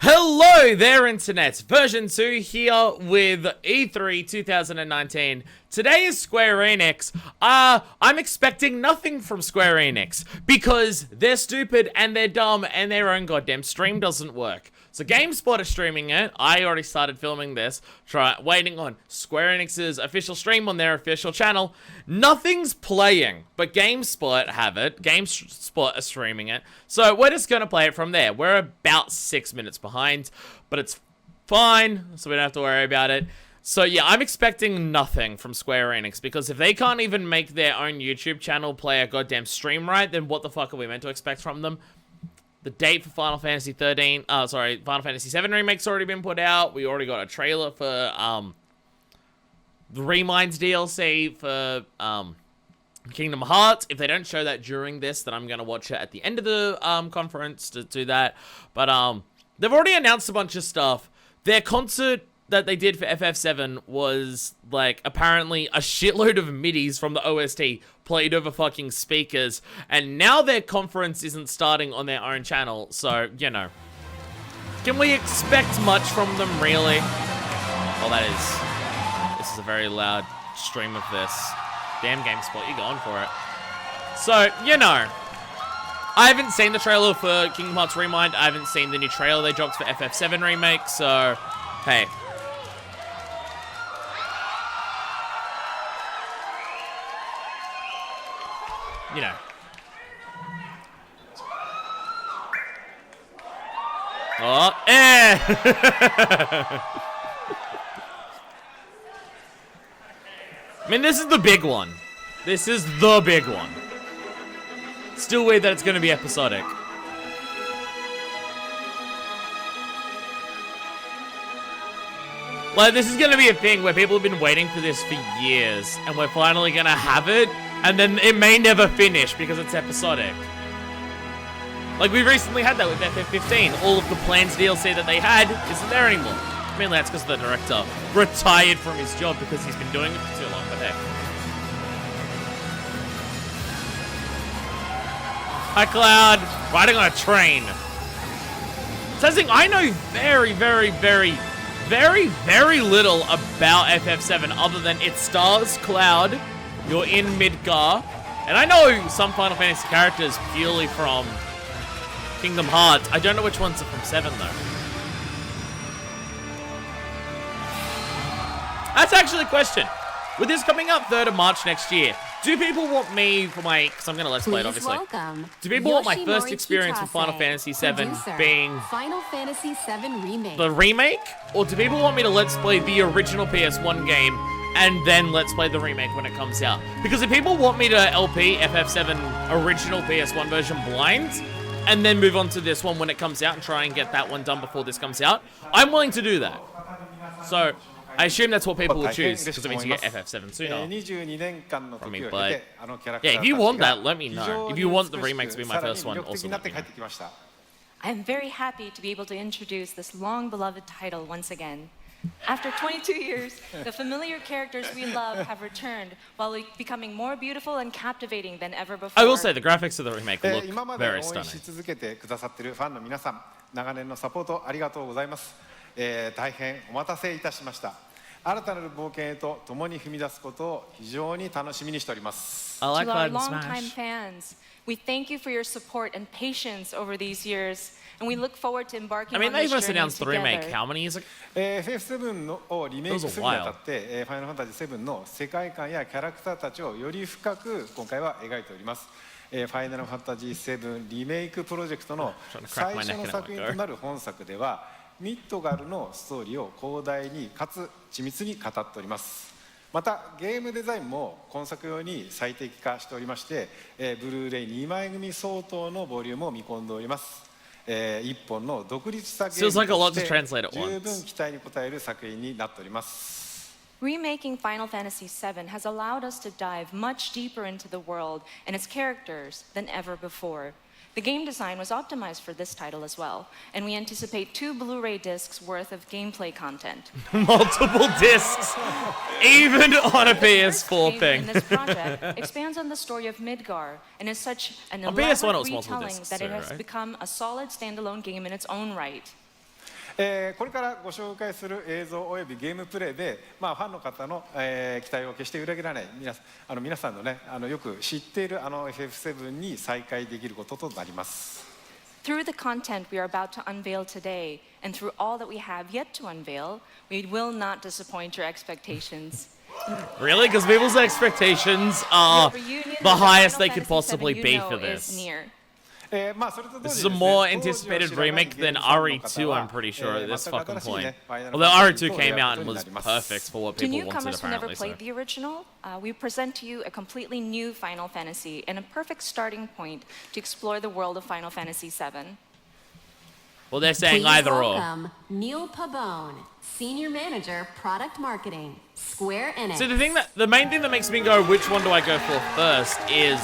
Hello there, Internet! Version 2 here with E3 2019. Today is Square Enix. I'm expecting nothing from Square Enix because they're stupid and they're dumb and their own goddamn stream doesn't work. So GameSpot is streaming it. I already started filming this. Waiting on Square Enix's official stream on their official channel. Nothing's playing, but GameSpot have it. GameSpot are streaming it. So we're just gonna play it from there. We're about 6 minutes behind, but it's fine, so we don't have to worry about it. So yeah, I'm expecting nothing from Square Enix, because if they can't even make their own YouTube channel play a goddamn stream right, then what the fuck are we meant to expect from them? The date for Final Fantasy XIII, Final Fantasy VII Remake's already been put out. We already got a trailer for, the Reminds DLC for, Kingdom Hearts. If they don't show that during this, then I'm gonna watch it at the end of the, conference to do that. But, they've already announced a bunch of stuff. Their concert that they did for FF7 was, like, apparently a shitload of MIDIs from the OST played over fucking speakers, and now their conference isn't starting on their own channel, so, you know. Can we expect much from them, really? Well, this is a very loud stream of this. Damn GameSpot, you're going for it. So, you know, I haven't seen the trailer for Kingdom Hearts Remind, I haven't seen the new trailer they dropped for FF7 Remake, so, hey. You know. Oh, eh! I mean, this is the big one. This is the big one. Still weird that it's going to be episodic. Like, this is going to be a thing where people have been waiting for this for years, and we're finally going to have it. And then it may never finish because it's episodic. Like, we recently had that with FF15. All of the planned DLC that they had isn't there anymore. Mainly that's because the director retired from his job because he's been doing it for too long, but heck. Hi, Cloud. Riding on a train. Something I know very, very, very, very, very little about FF7 other than it stars Cloud. You're in Midgar, and I know some Final Fantasy characters purely from Kingdom Hearts. I don't know which ones are from 7, though. That's actually a question. With this coming up 3rd of March next year, do people want me for my... Because I'm going to Let's Play it, obviously. Do people want my first experience with Final Fantasy VII being... Final Fantasy VII Remake. The remake? Or do people want me to Let's Play the original PS1 game and then Let's Play the remake when it comes out? Because if people want me to LP FF7 original PS1 version blind, and then move on to this one when it comes out and try and get that one done before this comes out, I'm willing to do that. So, I assume that's what people would choose, because it means you get FF7 sooner from me, but yeah, if you want that, let me know. If you want the remake to be my first one, also let me know. I am very happy to be able to introduce this long-beloved title once again. After 22 years, the familiar characters we love have returned while becoming more beautiful and captivating than ever before. I will say the graphics of the remake look very stunning. 長年のサポートありがとうございます。大変お待たせいたしました。新たなる冒険へと共に踏み出すことを非常に楽しみにしております。I like To our Cloud and longtime Smash. fans, we thank you for your support and patience over these years, and we look forward to embarking I mean, on they this first journey announced the remake together. how many years ago? FF7 をリメイクするにあたってファイナルファンタジー7の世界観やキャラクターたちをより深く今回は描いております。ファイナルファンタジー7リメイクプロジェクトの最初の作品となる本作ではミッドガルのストーリーを広大にかつ緻密に語っております。またゲームデザインも今作用に最適化しておりまして、ブルーレイ2枚組相当のボリュームを見込んでおります。一本の独立したゲームとして十分期待に応える作品になっております。Remaking Final Fantasy VII has allowed us to dive much deeper into the world and its characters than ever before. The game design was optimized for this title as well, and we anticipate 2 Blu-ray discs worth of gameplay content. Multiple discs, even on a PS4 thing. This project expands on the story of Midgar and is such an On PS1 elaborate it was multiple retelling discs that it too, has right? become a solid standalone game in its own right. これからご紹介する映像およびゲームプレイで、ファンの方の、期待を決して裏切らない皆さんのねよく知っているFF7 に再会できることとなります。Through the content we are about to unveil today, and through all that we have yet to unveil, we will not disappoint your expectations. Really? Because people's expectations are the highest they could possibly be for this. This is a more anticipated remake than RE2, I'm pretty sure, at this fucking point. Although RE2 came out and was perfect for what To people wanted, newcomers who never apparently. played the original, we present to you a completely new Final Fantasy and a perfect starting point to explore the world of Final Fantasy VII. Well, they're saying Please either or. welcome Neil Pabone, Senior Manager, Product Marketing, Square Enix. So the main thing that makes me go, which one do I go for first, is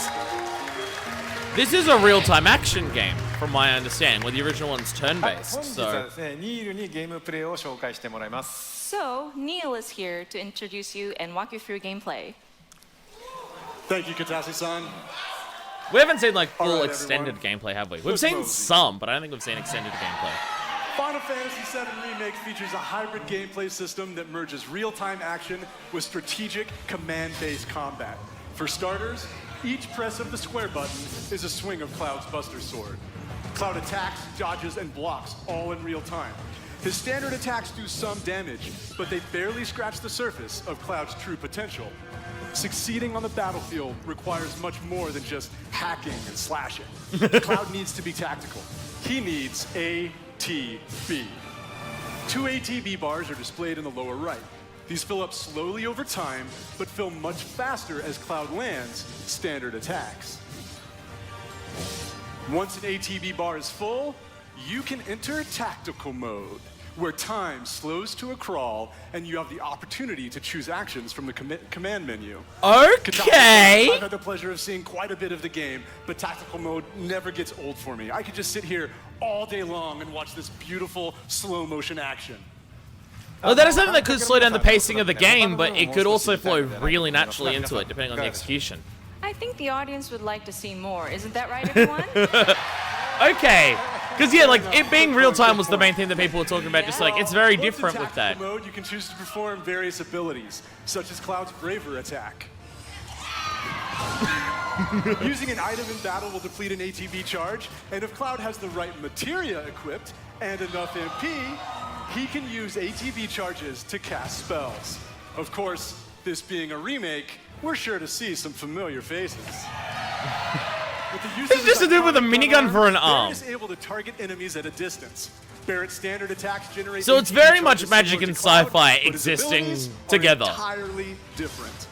this is a real-time action game, from my understanding, where the original one's turn-based. So So, Neil is here to introduce you and walk you through gameplay. Thank you, Katase-san. we haven't seen like full Alright, extended everyone. gameplay, have we? We've Let's seen mosey. some, but I don't think we've seen extended gameplay. Final Fantasy VII Remake features a hybrid gameplay system that merges real-time action with strategic command-based combat. For starters, each press of the square button is a swing of Cloud's Buster Sword. Cloud attacks, dodges, and blocks all in real time. His standard attacks do some damage, but they barely scratch the surface of Cloud's true potential. Succeeding on the battlefield requires much more than just hacking and slashing. Cloud needs to be tactical. He needs ATB. 2 ATB bars are displayed in the lower right. These fill up slowly over time, but fill much faster as Cloud lands standard attacks. Once an ATB bar is full, you can enter tactical mode, where time slows to a crawl and you have the opportunity to choose actions from the command menu. Okay. I've had the pleasure of seeing quite a bit of the game, but tactical mode never gets old for me. I could just sit here all day long and watch this beautiful slow motion action. Well, that is something that could slow down the pacing of the game, but it could also flow really naturally into it, depending on the execution. I think the audience would like to see more. Isn't that right, everyone? Okay. Because, yeah, like, it being real-time was the main thing that people were talking about, just like, it's very Once in different with that. tactical mode, you can choose to perform various abilities, such as Cloud's Braver attack. Using an item in battle will deplete an ATB charge, and if Cloud has the right materia equipped and enough MP, he can use ATB charges to cast spells. Of course, this being a remake, we're sure to see some familiar faces. With the use of He's just a dude with a minigun for an arm. Barret is able to target enemies at a distance. Barrett's standard attacks generate. So it's ATB very much charges magic similar and to Cloud, sci-fi but his existing abilities together. Are entirely different.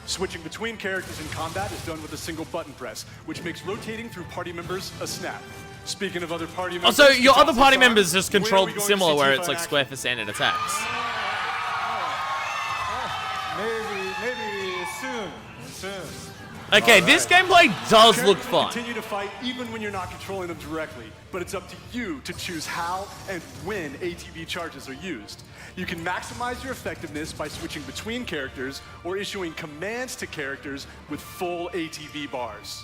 Switching between characters in combat is done with a single button press, which makes rotating through party members a snap. Speaking of other party members, Also, your other party Katase-san, members just when are control we going to similar, see where Tifa it's in like action? square for standard attacks. Maybe soon. Okay, this gameplay does look Characters will fun. continue to fight even when you're not controlling them directly, but it's up to you to choose how and when ATB charges are used. You can maximize your effectiveness by switching between characters or issuing commands to characters with full ATB bars.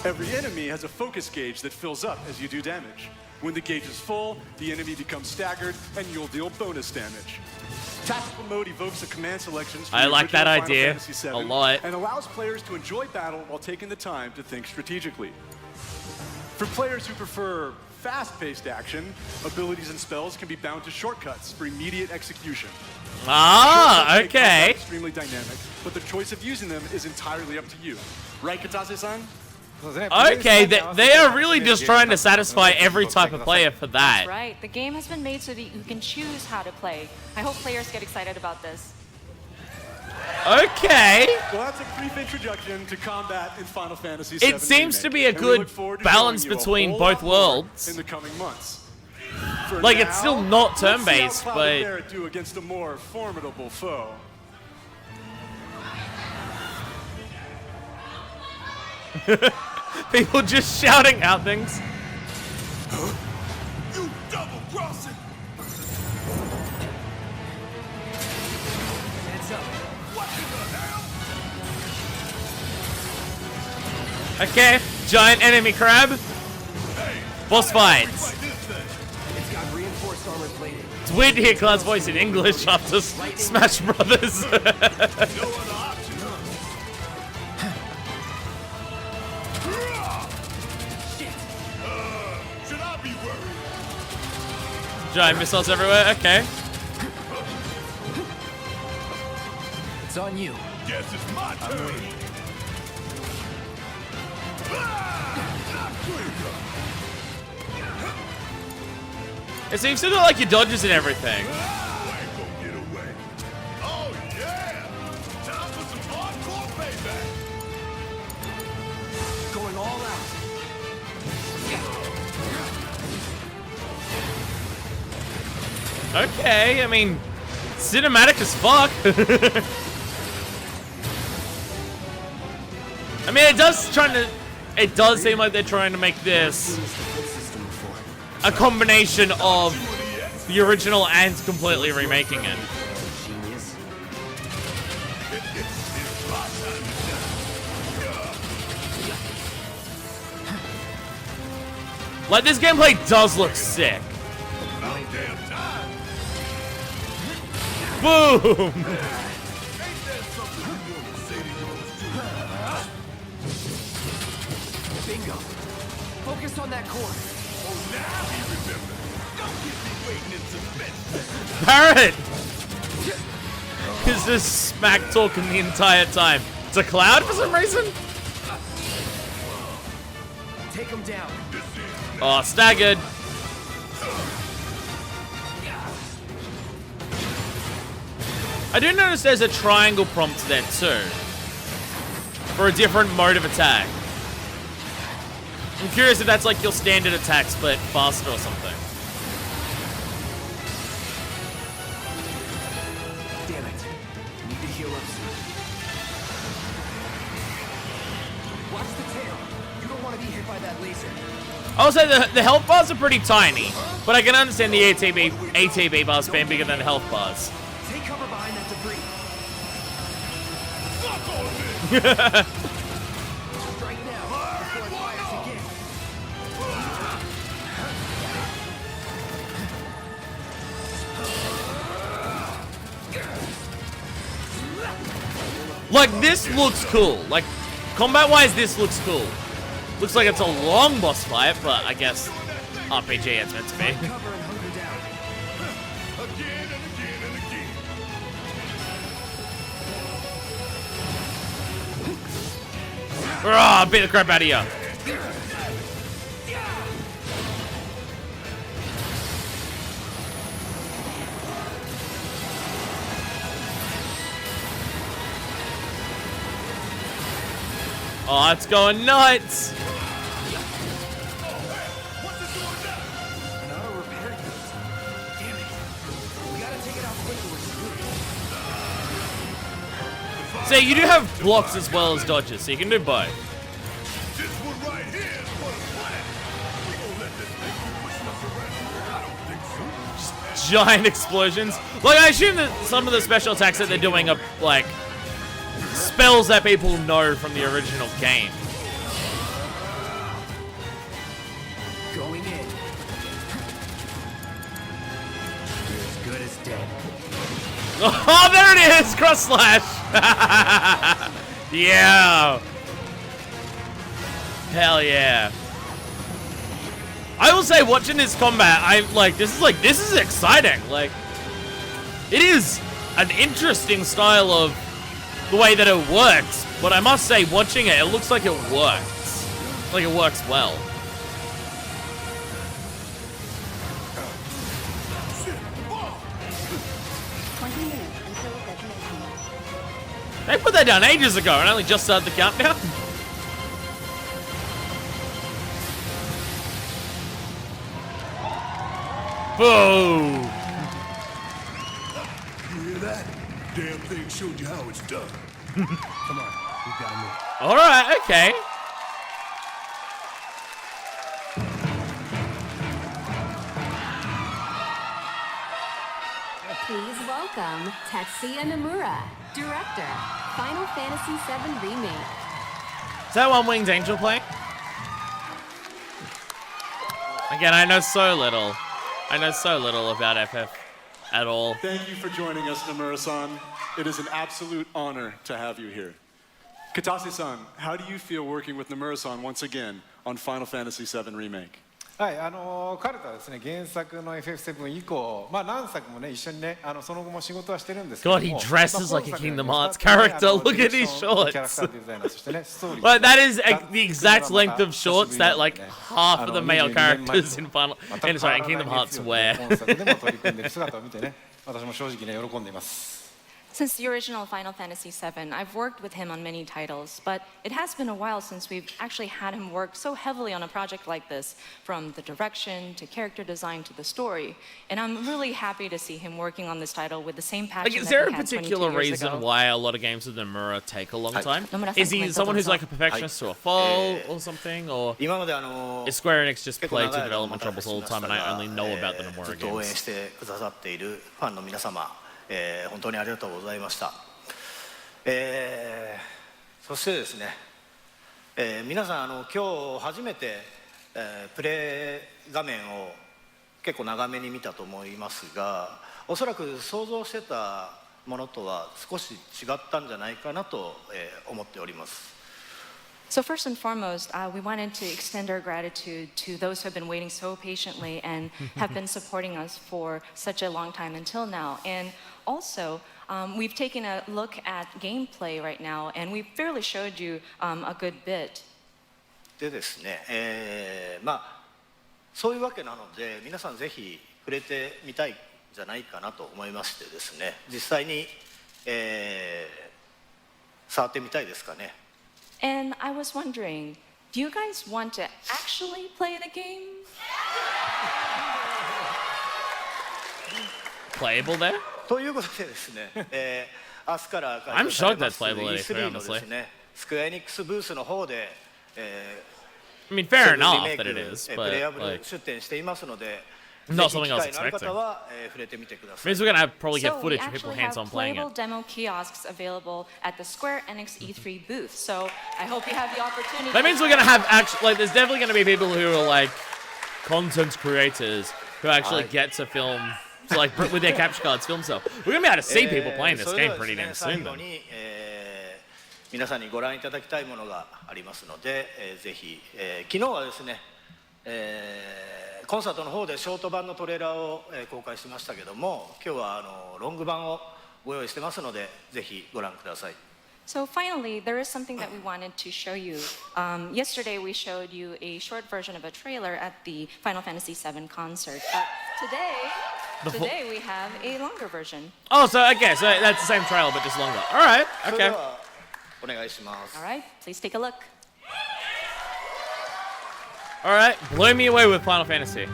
Every enemy has a focus gauge that fills up as you do damage. When the gauge is full, the enemy becomes staggered and you'll deal bonus damage. Tactical mode evokes the command selections from I the like that original Final idea Fantasy a VII lot. and allows players to enjoy battle while taking the time to think strategically. For players who prefer fast-paced action, abilities and spells can be bound to shortcuts for immediate execution. Ah, Shortcuts make combat okay. extremely dynamic, but the choice of using them is entirely up to you. Right, Katase-san? Okay, they are really just trying to satisfy every type of player for that. Right. The game has been made so that you can choose how to play. I hope players get excited about this. Okay. Well, that's a brief introduction to combat in Final Fantasy VII It seems to Remake, be a and we good look forward to balance showing you a between whole both lot more worlds. in the coming months. For Like, now, it's still not let's see how turn-based, Cloud but- and Barret do against a more formidable foe. People just shouting out things. You double crossing! Heads up. What in the hell? Okay, giant enemy crab. Hey, Boss fights. It's got reinforced armor plating. It's weird to hear Cloud's voice in English after Smash Brothers. No other option, huh? Should I be worried? Giant missiles everywhere. Okay. It's on you. Guess it's my turn. So you've still got like your dodges and everything. I ain't gonna get away. Oh yeah! Time for some hardcore payback. Going all out. Okay, I mean, cinematic as fuck. I mean, it does seem like they're trying to make this a combination of the original and completely remaking it. Genius. Like, this gameplay does look sick. About damn time. Boom! Ain't that something you want to say to yours too? Bingo. Focus on that cord. Oh, now he remembers. Don't keep me waiting in suspense. Parrot! He's just smack talking the entire time. It's a Cloud for some reason? Take him down. Oh, staggered. I do notice there's a triangle prompt there too. For a different mode of attack. I'm curious if that's like your standard attacks, but faster or something. Damn it. Need to heal up soon. Watch the tail. You don't want to be hit by that laser. I will say the health bars are pretty tiny, but I can understand the ATB bars being bigger than the health bars. Take cover behind that debris. Fuck all this. Strike now before it fires again. Like, this looks cool. Like, combat-wise, this looks cool. Looks like it's a long boss fight, but I guess RPG it's meant to be. Cover and hunker down. Again and again and again. Rah, beat the crap out of you. Oh, it's going nuts. An auto repair kit. Damn it. We gotta take it out quickly with the So you do have blocks as well as dodges, so you can do both. This one right here is for the plan. We gonna let this thing be pushing us around. I don't think so. Giant explosions. Like, I assume that some of the special attacks that they're doing are, like, spells that people know from the original game. going in. You're as good as dead. Oh, there it is! Cross slash! Yeah! Hell yeah. I will say, watching this combat, this is exciting. Like, it is an interesting style of the way that it works. But I must say, watching it, it looks like it works. Like it works well. They put that down ages ago and only just started the countdown. Boom! You hear that? Damn thing showed you how it's done. Come on, we've got to move. All right, okay. Please welcome Tetsuya Nomura, director, Final Fantasy VII Remake. Is that One Winged Angel playing? Again, I know so little. I know so little about FF at all. Thank you for joining us, Nomura-san. It is an absolute honor to have you here. Katase-san, how do you feel working with Nomura-san once again on Final Fantasy VII Remake? はい、彼とはですね、原作の FF7 以降、まあ何作もね一緒にね、その後も仕事はしてるんですけども。God, he dresses like a Kingdom Hearts character. Look at his shorts. Well, that is the exact length of shorts that like half of the male characters in in Kingdom Hearts wear. 今作でも取り組んでる姿を見てね、私も正直ね喜んでいます。 Since the original Final Fantasy VII, I've worked with him on many titles, but it has been a while since we've actually had him work so heavily on a project like this, from the direction to character design to the story. And I'm really happy to see him working on this title with the same passion. Like, is there that a he had 22 particular years reason ago. why a lot of games with Nomura take a long time? Nomura-san, Is he someone who's like a perfectionist to a fault or something, or is Square Enix just play to development troubles all the time and I only know about the Nomura ずっと応援 games? してくださっているファンの皆様、本当にありがとうございました。そしてですね、皆さん今日初めて、プレイ画面を結構長めに見たと思いますが、おそらく想像してたものとは少し違ったんじゃないかなと、思っております。 So first and foremost, we wanted to extend our gratitude to those who have been waiting so patiently and have been supporting us for such a long time until now. And also, we've taken a look at gameplay right now, and we fairly showed you a good bit. でですね、まあそういうわけなので、皆さんぜひ触れてみたいんじゃないかなと思いましてですね、実際に、触ってみたいですかね。 And I was wondering, do you guys want to actually play the game? Playable there? ということでですね、明日から開 I'm 催され shocked ま that's す playable at E3 E3, の honestly. ですね、スクエアエニックスブースの方で、I mean, fair セブンリ enough メイ that ク it is, プ but レイアブル like, 出展していますので、 not ぜひ something 機 I was 会のある expecting. 方は、触れてみてください。 Means we're gonna probably get So we footage of people actually have hands-on playing playable it. demo kiosks available at the Square Enix E3 booth. So I hope you have the opportunity. That means we're gonna have actually, like, there's definitely gonna be people who are like content creators who actually get to film, so, like with their capture cards, film stuff. We're gonna be able to see people playing this それで game は pretty です damn ね、 soon 最後 then. に、皆さんにご覧いただきたいものがありますので、ぜひ、昨日はですね、コンサートの方でショート版のトレーラーを、公開しましたけども、今日はロング版をご用意してますので、ぜひご覧ください。 So finally, there is something that we wanted to show you. Yesterday, we showed you a short version of a trailer at the Final Fantasy VII concert. But today we have a longer version. Oh, so okay, so that's the same trailer but just longer. All right, それで okay. はお願いします。 All right, please take a look. All right, blow me away with Final Fantasy.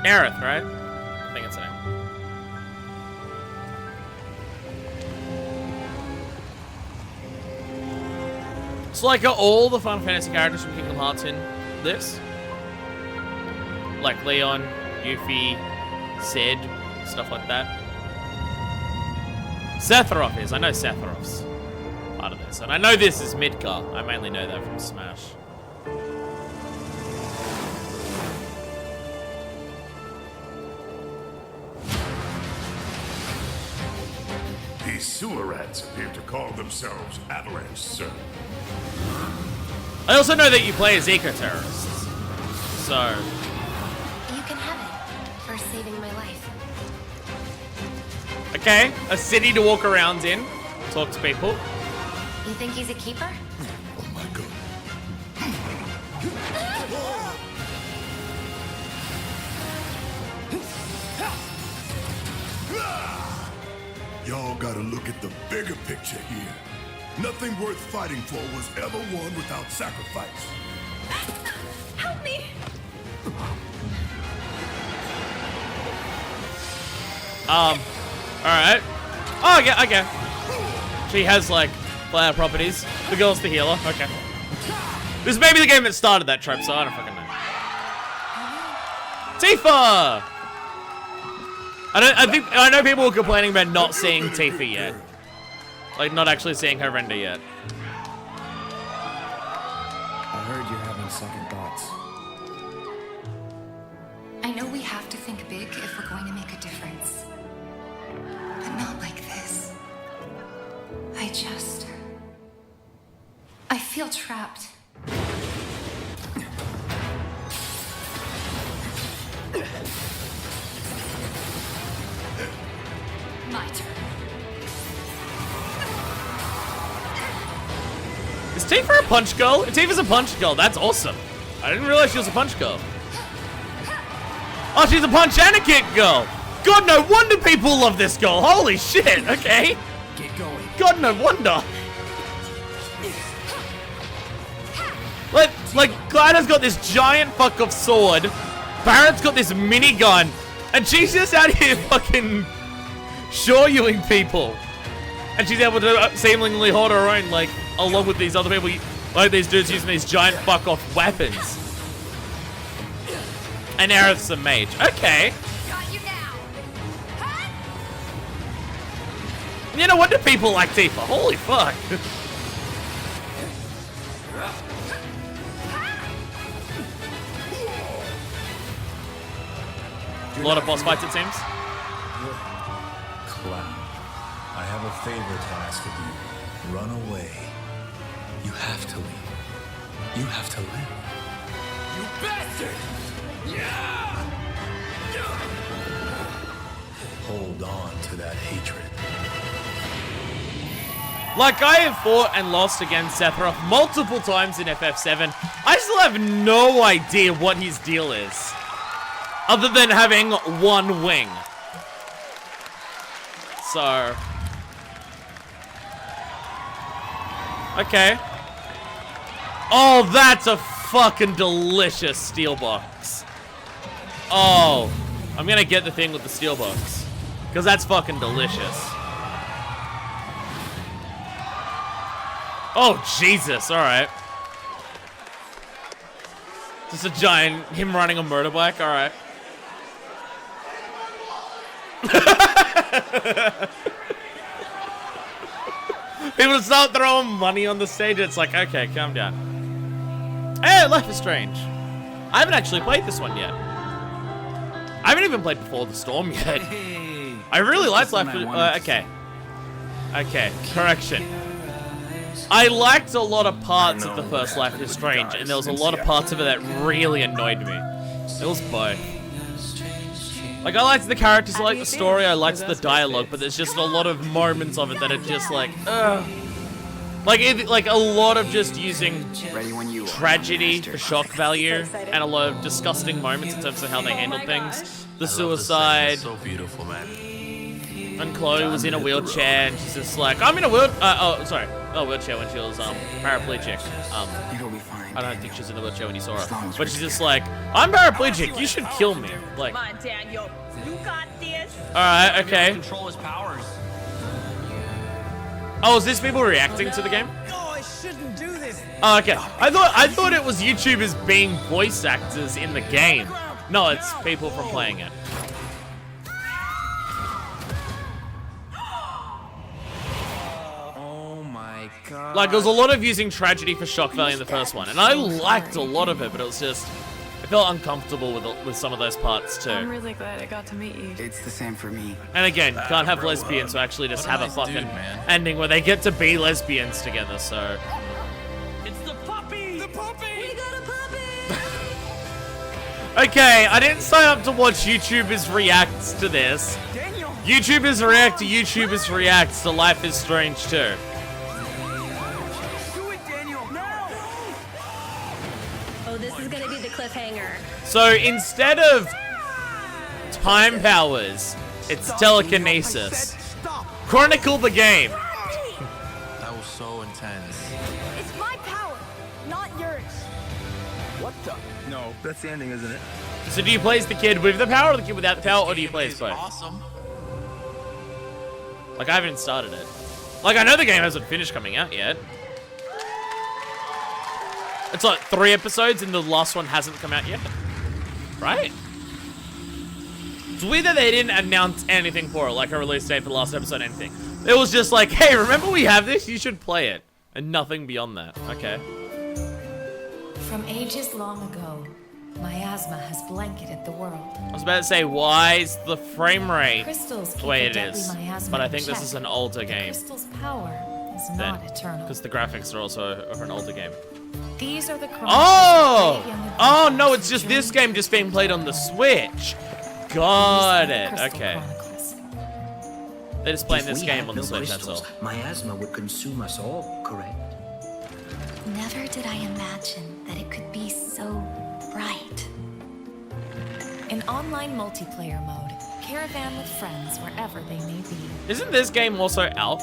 Aerith, right? I think it's the name. So, like, are all the Final Fantasy characters from Kingdom Hearts in this? Like Leon, Yuffie, Cid, stuff like that? Sephiroth is. I know Sephiroth's part of this. And I know this is Midgar. I mainly know that from Smash. These sewer rats appear to call themselves Avalanche, sir. I also know that you play as eco-terrorists. So, You can have it for saving my life. okay, a city to walk around in, talk to people. You think he's a keeper? Oh my god. Y'all gotta look at the bigger picture here. Nothing worth fighting for was ever won without sacrifice. Help me! Alright. Oh, okay. She has, like, player properties. The girl's the healer. Okay. This may be the game that started that trope, so I don't fucking know. Tifa! I know people were complaining about not seeing Tifa yet. Like, not actually seeing her render yet. I heard you're having second thoughts. we have to think big if we're going to make a difference. But not like this. I feel trapped. My turn. Is Tifa a punch girl? Tifa's a punch girl. That's awesome. I didn't realize she was a punch girl. Oh, she's a punch and a kick girl. God, no wonder people love this girl. Holy shit. Okay. Get going. God, no wonder. Like, Glider's got this giant fuck of sword. Barrett's got this minigun. And she's just out here fucking shoryuing people. And she's able to seemingly hold her own, like, along with these other people. Like, these dudes using these giant fuck off weapons. And Aerith's a mage. Okay. Got you now. You know, what do people like Tifa? Holy fuck. A lot of boss fights, it seems. Cloud, I have a favor to ask of you. Run away. You have to leave. You have to live. You bastard! Yeah! Hold on to that hatred. Like, I have fought and lost against Sephiroth multiple times in FF7. I still have no idea what his deal is. Other than having one wing. So. Okay. Oh, that's a fucking delicious steel box. Oh. I'm gonna get the thing with the steel box. Because that's fucking delicious. Oh, Jesus. Alright. Just a giant, him running a motorbike. Alright. People start throwing money on the stage. It's like, okay, calm down. Hey, Life is Strange. I haven't actually played this one yet. I haven't even played Before the Storm yet. Hey, I really liked Life is okay. Okay, correction. I liked a lot of parts of the first Life is Strange, and there was a lot of parts of it that really annoyed me. It was both. Like, I liked the characters, I liked the story, I liked the dialogue, but there's just a lot of moments of it that are just like, ugh. Like a lot of just using tragedy for shock value, and a lot of disgusting moments in terms of how they handled things. The suicide. So beautiful, man. And Chloe was in a wheelchair, and she's just like, I'm in a wheelchair when she was paraplegic. You'll be fine. I don't think she was in a wheelchair when you saw her, but she's just like, I'm paraplegic. You should kill me. Like, Come on, Daniel. You got this. all right, okay. Control his powers. Oh, is this people reacting to the game? Oh, I shouldn't do this. Oh, okay. I thought it was YouTubers being voice actors in the game. No, it's people from playing it. Oh my god. Like, there was a lot of using tragedy for shock value in the first one, and I liked a lot of it, but it was just, I felt uncomfortable with some of those parts I'm too. really glad I got to meet you. It's the same for me. And again, can't have lesbians, so actually just have a fucking ending where they get to be lesbians together, so. It's the puppy! The puppy! We got a puppy! Okay, I didn't sign up to watch YouTubers react to this. YouTubers react to YouTubers reacts to Life is Strange too. Do it, Daniel! No! Oh, this is gonna be the cliffhanger. So instead of time powers, it's telekinesis. Chronicle the game. That was so intense. It's my power, not yours. What the? No, that's the ending, isn't it? So do you play as the kid with the power or the kid without the power, or do you play as both? Awesome. Like, I haven't started it. Like, I know the game hasn't finished coming out yet. It's like 3 episodes and the last one hasn't come out yet. Right? It's weird that they didn't announce anything for it, like a release date for the last episode, anything. It was just like, hey, remember we have this? You should play it. And nothing beyond that. Okay. From ages long ago, Miasma has blanketed the world. I was about to say, why is the frame rate Crystals the keep way the it deadly is? miasma But I in think this check. is an older The game. crystal's power is Then, not eternal. because the graphics are also of an older game. These are the Chronicles Oh! of brave young Oh adventurers no, it's who just this journey game just being played on the Switch. Got through the it. Crystal Okay. Chronicles. They're just playing If this we game had on the no Switch, that's crystals, all. miasma would consume us all, correct? Never did I imagine that it could be so bright. In online multiplayer mode, caravan with friends wherever they may be. Isn't this game also out?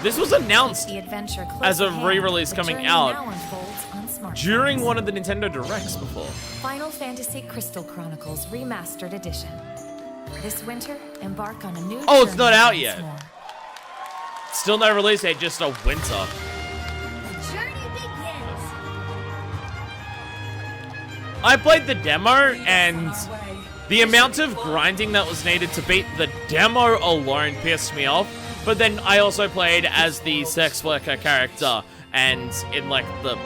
This was announced The adventure close as a at hand, re-release the coming journey out now unfolds on smartphones. during one of the Nintendo Directs before. Final Fantasy Crystal Chronicles Remastered Edition. This winter, embark on a new Oh, it's journey not out once yet. more. Still no release date, just a winter. The journey begins. I played the demo, and the amount of grinding that was needed to beat the demo alone pissed me off. But then I also played as the sex worker character, and in like the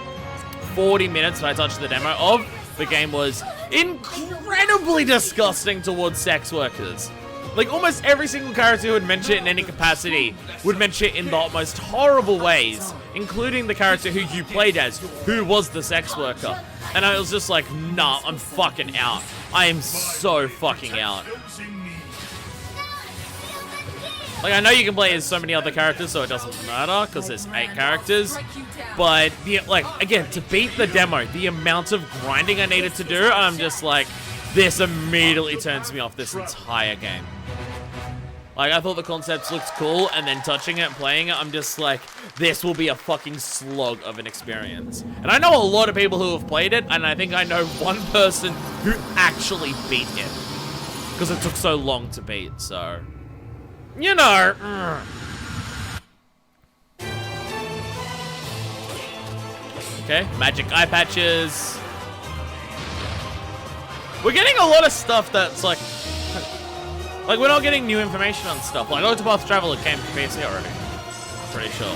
40 minutes that I touched the demo of, the game was incredibly disgusting towards sex workers. Like, almost every single character who would mention it in any capacity would mention it in the most horrible ways, including the character who you played as, who was the sex worker. And I was just like, nah, I'm fucking out. I am so fucking out. Like, I know you can play as so many other characters, so it doesn't matter, because there's 8 characters. But, like, again, to beat the demo, the amount of grinding I needed to do, I'm just like, this immediately turns me off this entire game. Like, I thought the concepts looked cool, and then touching it and playing it, I'm just like, this will be a fucking slog of an experience. And I know a lot of people who have played it, and I think I know one person who actually beat it. Because it took so long to beat, so... You know. Okay, magic eye patches. We're getting a lot of stuff that's like we're not getting new information on stuff. Like Octopath Traveler came to PC already. Pretty sure.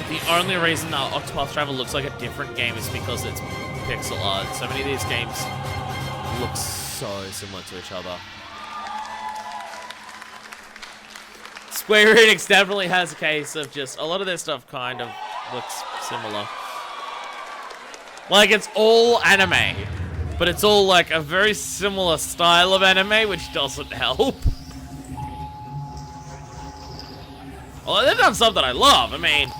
The only reason that Octopath Traveler looks like a different game is because it's pixel art. So many of these games look so similar to each other. Square Enix definitely has a case of just a lot of their stuff kind of looks similar. Like, it's all anime, but it's all like a very similar style of anime, which doesn't help. Well, they've done stuff that I love. I mean,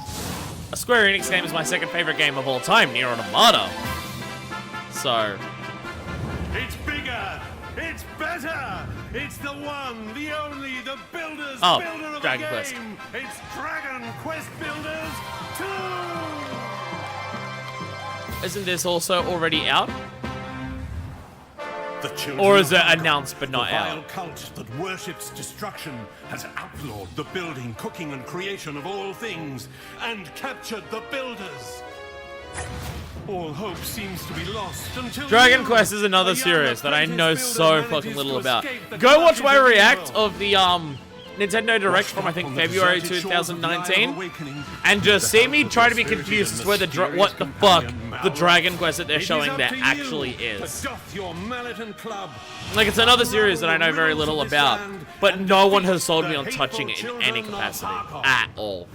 a Square Enix game is my second favorite game of all time, Nier Automata. So... It's bigger! It's better! It's the one, the only, the builder's Oh, builder of Dragon the Quest. game! It's Dragon Quest Builders 2! Isn't this also already out? The children Or is it of announced but not the vile out? cult that worships destruction has outlawed the building, cooking, and creation of all things, and captured the builders. All hope seems to be lost until Dragon you, Quest is another a young series that I apprentice know builder, so manages fucking little to about. escape the Go watch my clutches of react evil. of the Nintendo Direct from I think February 2019, and just see me try to be confused as to whether what the fuck the Dragon Quest that they're showing there actually is. Like, it's another series that I know very little about, but no one has sold me on touching it in any capacity at all.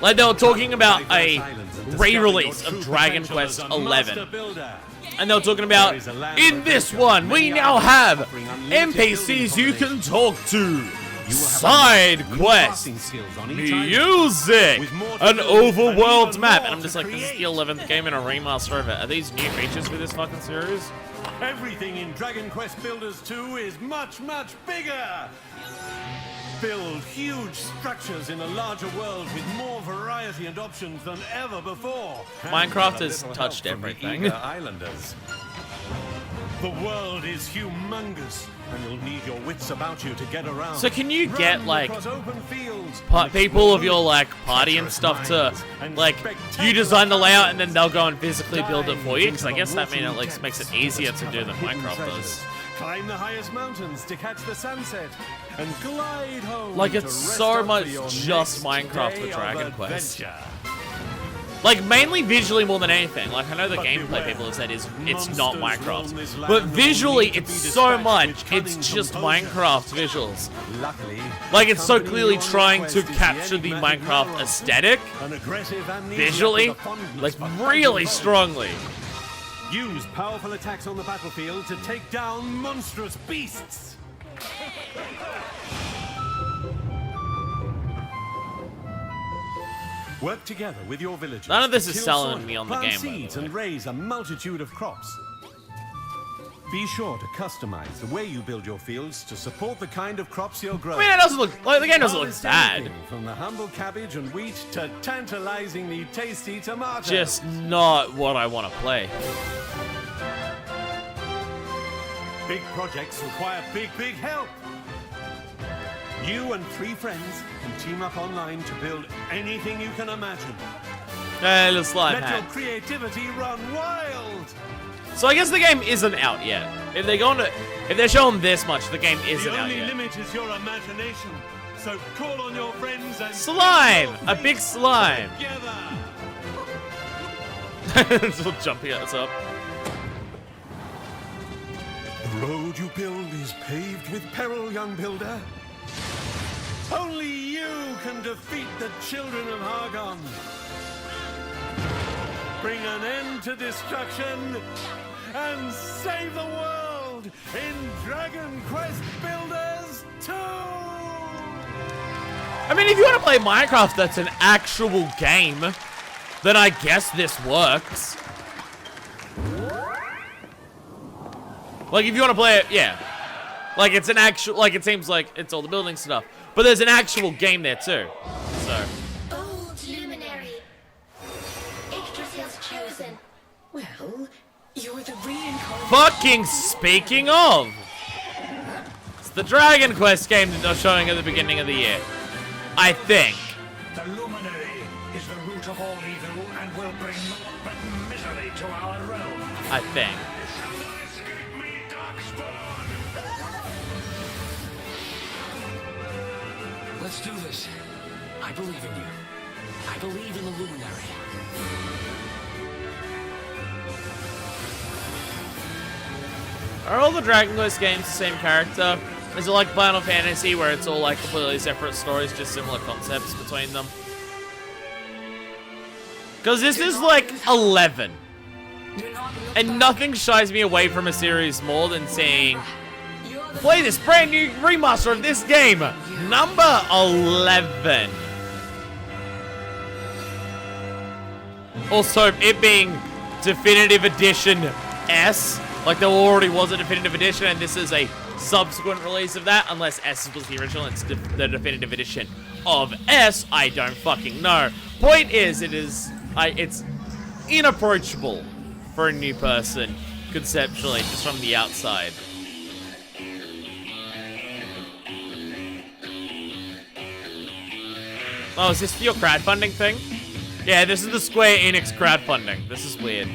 Like, they were talking about a re-release of Dragon Quest XI. And they were talking about, in this one, we now have NPCs you can talk to, side quests, music, an overworld map. And I'm just like, this is the 11th game in a remaster of it. Are these new features for this fucking series? Everything in Dragon Quest Builders 2 is much, much bigger! Build huge structures in a larger world with more variety and options than ever before. Minecraft has touched everything. Islanders. The world is humongous, and you'll need your wits about you to get around. So can you get, Run like, across open fields, people of your, like, party and stuff to, like, you design the layout and then they'll go and physically build it for you? Because I guess that means it, like, makes it easier to do than Minecraft does. Climb the highest mountains to catch the sunset, and glide home. Like, to it's rest so up much for your just next Minecraft day with Dragon of Quest. adventure. Like, mainly visually more than anything. Like, I know the But gameplay beware, people have said it's not monsters roam Minecraft. this But land that visually, will need to it's be so dispatched much. with cunning It's just composure. Minecraft visuals. Luckily, Like, it's so company clearly on trying request to is the capture the enigmatic Minecraft Laura, aesthetic an aggressive amnesia visually, with a fondness like, for really fighting strongly. foes. Use powerful attacks on the battlefield to take down monstrous beasts. Work together with your villagers. None of this to is till selling soil, me on the plant game, by the seeds way. and raise a multitude of crops. Be sure to customize the way you build your fields to support the kind of crops you're I growing. mean, it doesn't look like the game doesn't look Harvest bad. anything from the humble cabbage and wheat to tantalizingly tasty tomatoes. Just not what I want to play. Big projects require big help. You and 3 friends can team up online to build anything you can imagine. Hey, little slime Let your hat. creativity run wild. So I guess the game isn't out yet. If they're showing this much, the game isn't The out only yet. limit is your imagination. So call on your friends and Slime! A big slime! together. It's all jumping us up. The road you build is paved with peril, young builder. Only you can defeat the children of Hargon. Bring an end to destruction and save the world in Dragon Quest Builders 2! I mean, if you want to play Minecraft that's an actual game, then I guess this works. Like, if you want to play it, yeah. Like, it's an actual, like, it seems like it's all the building stuff. But there's an actual game there, too. So. Bold luminary. Yggdrasil's chosen. Well, you're the reincarnation. Fucking speaking of. It's the Dragon Quest game that they're showing at the beginning of the year. I think. The luminary is the root of all evil and will bring but misery to our realm. I think. Let's do this. I believe in you. I believe in the luminary. Are all the Dragon Quest games the same character? Is it like Final Fantasy where it's all like completely separate stories, just similar concepts between them? Because this is like 11. And nothing shies me away from a series more than seeing play this brand new remaster of this game. Number 11. Also, it being Definitive Edition S. Like there already was a Definitive Edition and this is a subsequent release of that. Unless S was the original and it's the Definitive Edition of S. I don't fucking know. Point is, it's inapproachable for a new person, conceptually, just from the outside. Oh, is this for your crowdfunding thing? Yeah, this is the Square Enix crowdfunding. This is weird.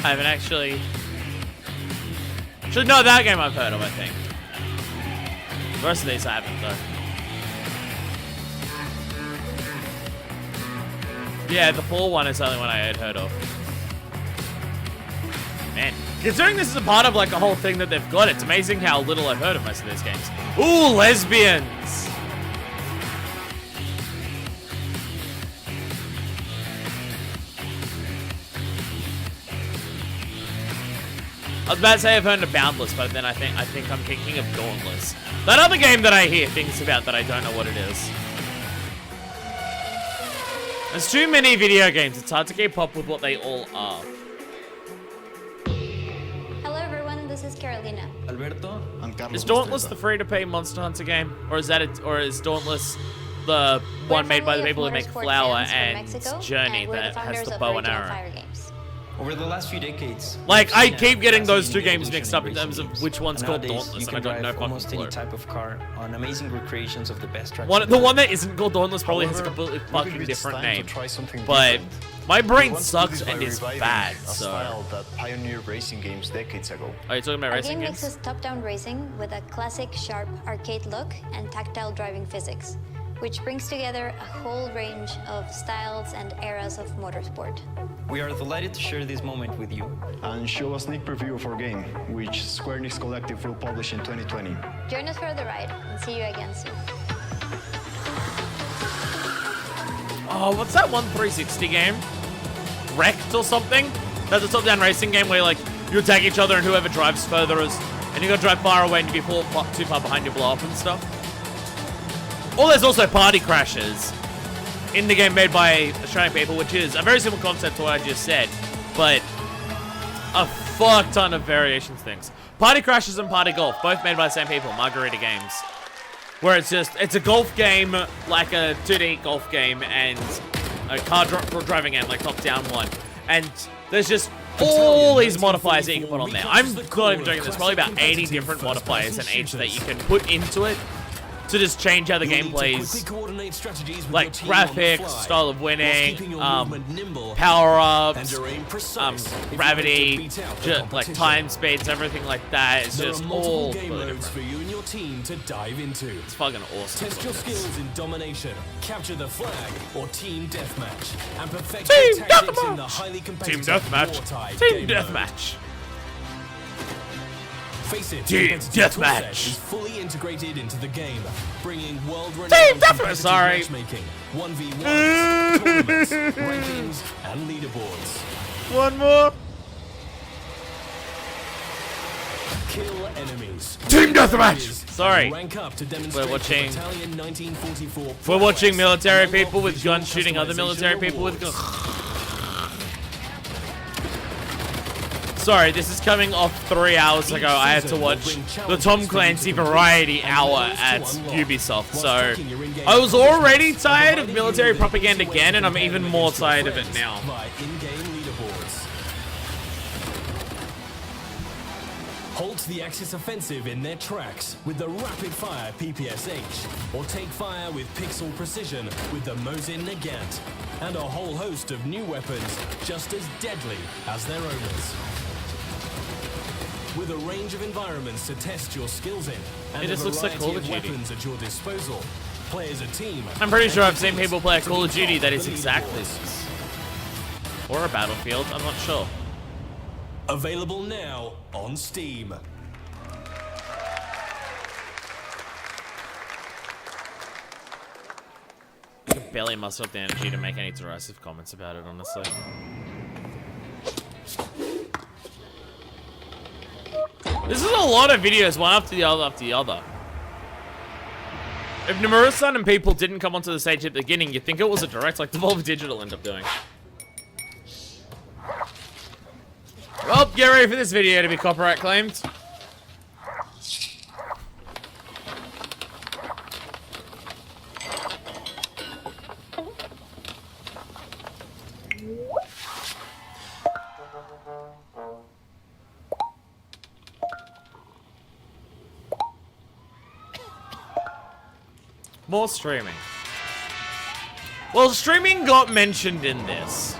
I haven't actually... No, that game I've heard of, I think. The rest of these I haven't, though. Yeah, the Paul one is the only one I had heard of. Man, considering this is a part of like a whole thing that they've got, it's amazing how little I've heard of most of these games. Ooh, lesbians! I was about to say I've heard of Boundless, but then I think I'm thinking of Dauntless. That other game that I hear things about that I don't know what it is. There's too many video games, it's hard to keep up with what they all are. Hello everyone, this is Carolina. Alberto, I'm Carlos. Is Dauntless the free-to-pay Monster Hunter game? Or is that it, or is Dauntless the one made by the people who make Flower and Journey that has the bow and arrow? Over the last few decades, like I keep getting those two games mixed up in terms of which one's called Dauntless, and I don't know almost any type of car on amazing recreations of the best tracks. The one that isn't called Dauntless probably has a completely fucking different name. But my brain sucks and is bad. So. Style that pioneered racing games decades ago. Are you talking about racing games? games? The game mixes top-down racing with a classic, sharp arcade look and tactile driving physics, which brings together a whole range of styles and eras of motorsport. We are delighted to share this moment with you and show a sneak preview of our game, which Square Enix Collective will publish in 2020. Join us for the ride and see you again soon. Oh, what's that one 360 game? Wrecked or something? That's a top-down racing game where like you attack each other and whoever drives further is, and you gotta drive far away and if you fall too far behind you blow up and stuff. Or there's also Party Crashes in the game made by Australian people, which is a very similar concept to what I just said, but a fuck ton of variations things. Party Crashes and Party Golf, both made by the same people, Margarita Games. Where it's a golf game, like a 2D golf game, and a car driving game, like top-down one. And there's just all these modifiers that you can put on there. I'm not even joking, there's probably about 80 different modifiers in each that you can put into it to just change how the game plays, like graphics, style of winning, power-ups, gravity, like time speeds, everything like that. It's just all for you and your team to dive into. It's fucking awesome. Test your skills in domination, capture the flag, or team deathmatch, and perfect team your tactics in the highly competitive Team deathmatch. Face it, Team Deathmatch is fully integrated into the game, bringing world-renowned matchmaking, 1v1, tournaments, rankings, and leaderboards. One more. Kill enemies. Team Deathmatch. Sorry. Rank up to demonstrate We're watching military people with guns shooting other military people with guns. Sorry, this is coming off 3 hours ago. I had to watch the Tom Clancy Variety Hour at Ubisoft, so I was already tired of military propaganda again, and I'm even more tired of it now. Halt the Axis offensive in their tracks with the rapid-fire PPSH, or take fire with pixel precision with the Mosin Nagant, and a whole host of new weapons just as deadly as their owners. With a range of environments to test your skills in, and It just looks like Call of Duty. weapons at your disposal, play as a team. I'm pretty sure I've seen people play a Call of Duty that is exactly this. Or a Battlefield, I'm not sure. Available now on Steam. I can barely muster up the energy to make any derisive comments about it, honestly. This is a lot of videos, one after the other after the other. If Nomura-san and people didn't come onto the stage at the beginning, you'd think it was a direct like Devolver Digital ended up doing. Well, get ready for this video to be copyright claimed. More streaming. Well, streaming got mentioned in this.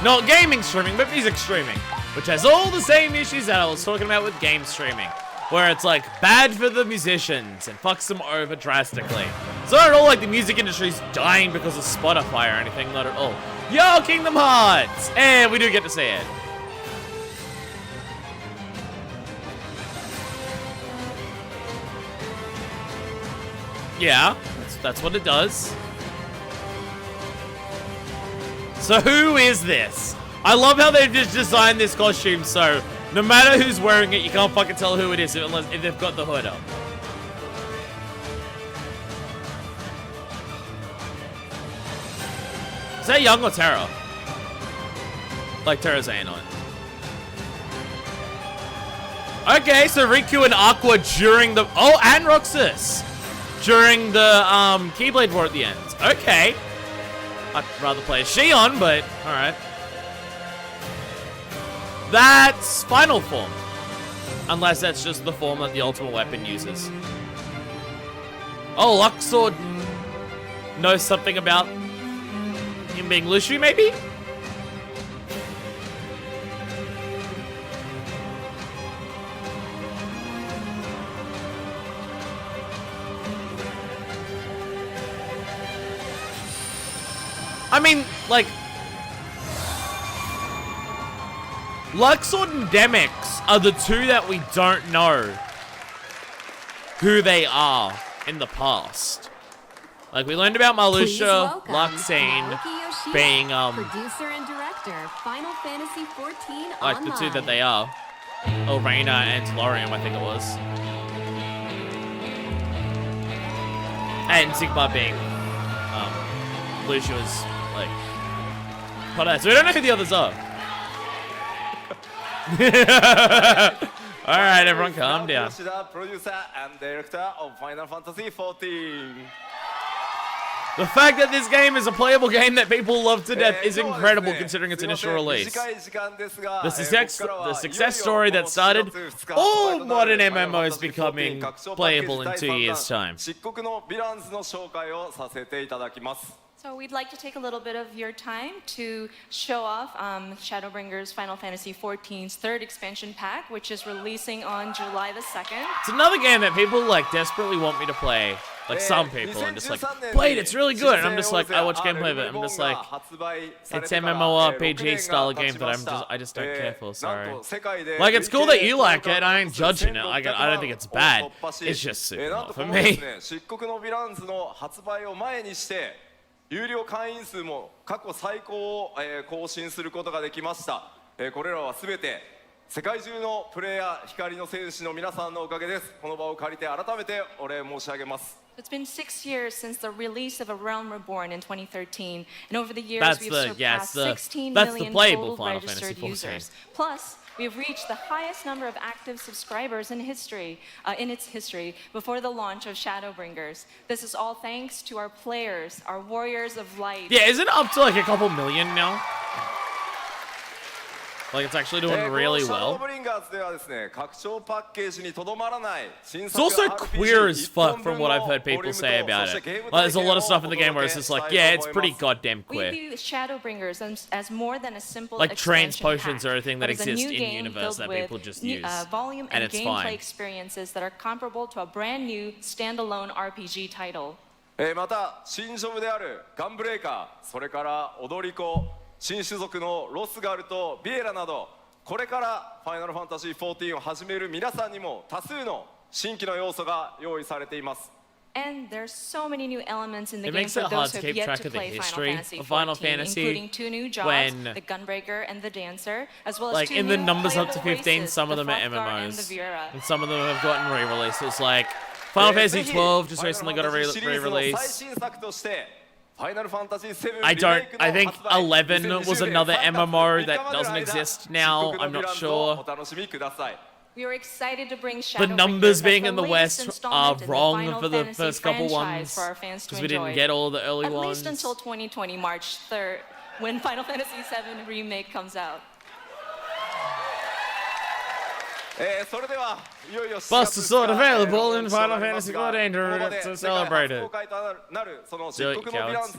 Not gaming streaming, but music streaming. Which has all the same issues that I was talking about with game streaming. Where it's like bad for the musicians and fucks them over drastically. It's not at all like the music industry's dying because of Spotify or anything, not at all. Yo, Kingdom Hearts! And we do get to see it. Yeah, that's what it does. So who is this? I love how they've just designed this costume so no matter who's wearing it, you can't fucking tell who it is unless if they've got the hood up. Is that Young or Terra? Like Terra's Anon. Okay, so Riku and Aqua during the... Oh, and Roxas! during the Keyblade War at the end. Okay. I'd rather play as Xion, but alright. That's final form. Unless that's just the form that the ultimate weapon uses. Oh, Luxord knows something about him being Lushu, maybe? I mean, like, Luxord and Demix are the two that we don't know who they are in the past. Like, we learned about Marluxia, Luxine being, producer and director, Final Fantasy XIV like Online. the two that they are. Elrena and Lorium, I think it was. And Sigma being, Lucia's, like, part of that. So we don't know who the others are. Alright, everyone calm down. Producer and director of Final Fantasy XIV. The fact that this game is a playable game that people love to death is incredible considering its initial release. The success story that started all modern MMOs becoming playable in 2 years' time. So we'd like to take a little bit of your time to show off Shadowbringers Final Fantasy XIV's third expansion pack, which is releasing on July the 2nd. It's another game that people like desperately want me to play. Like some people, and just like, play it, it's really good. And I'm just like, I watch gameplay of it. I'm just like, it's MMORPG style of game that I just don't care for. Sorry. Like, it's cool that you like it. I ain't judging it. Like, I don't think it's bad. It's just super not for me. 有料会員数も過去最高を更新することができました。これらはすべて世界中のプレイヤー光の戦士の皆さんのおかげです。この場を借りて改めてお礼申し上げます。 It's been 6 years since the release of A Realm Reborn in 2013, and over the years we've surpassed 16 million total registered users. Plus, we've reached the highest number of active subscribers in history, in its history, before the launch of Shadowbringers. This is all thanks to our players, our warriors of light. Yeah, isn't it up to like a couple million now? Like, it's actually doing really well. It's also queer as fuck from what I've heard people say about it. Like, there's a lot of stuff in the game where it's just like, yeah, it's pretty goddamn queer. We view Shadowbringers as more than a simple like trans expansion potions pack, are a thing that but as a exists new in game universe filled that people with just use, volume and and it's gameplay fine. experiences that are comparable to a brand new standalone RPG title. また新ジョブであるガンブレーカー、それから踊り子、新種族のロスガルとビエラなど、これからファイナルファンタジー14を始める皆さんにも多数の新規の要素が用意されています。 And there's so many new elements in the It game makes for it hard those to who have keep yet track to of the play history Final of Final Fantasy Fantasy XIV, including 2 new jobs, when, the Gunbreaker and the Dancer, as well as like, 2 in the new numbers up to playable 15, races, some of the them are Frothgar and the MMOs, Vera. and some of them have gotten re-releases. Like, Final Fantasy XII just recently got a re-release. I think 11 was another MMO that doesn't exist now, I'm not sure. We are excited to bring The numbers Shadowbringers being as in the the latest West installment are in wrong Final for the Fantasy first couple franchise ones, for our fans to because we didn't enjoy. get all the early At ones. least until 2020, March 3rd, when Final Fantasy VII Remake comes out. Buster Sword available in Final Fantasy XIV to celebrate it. Do it, cowards.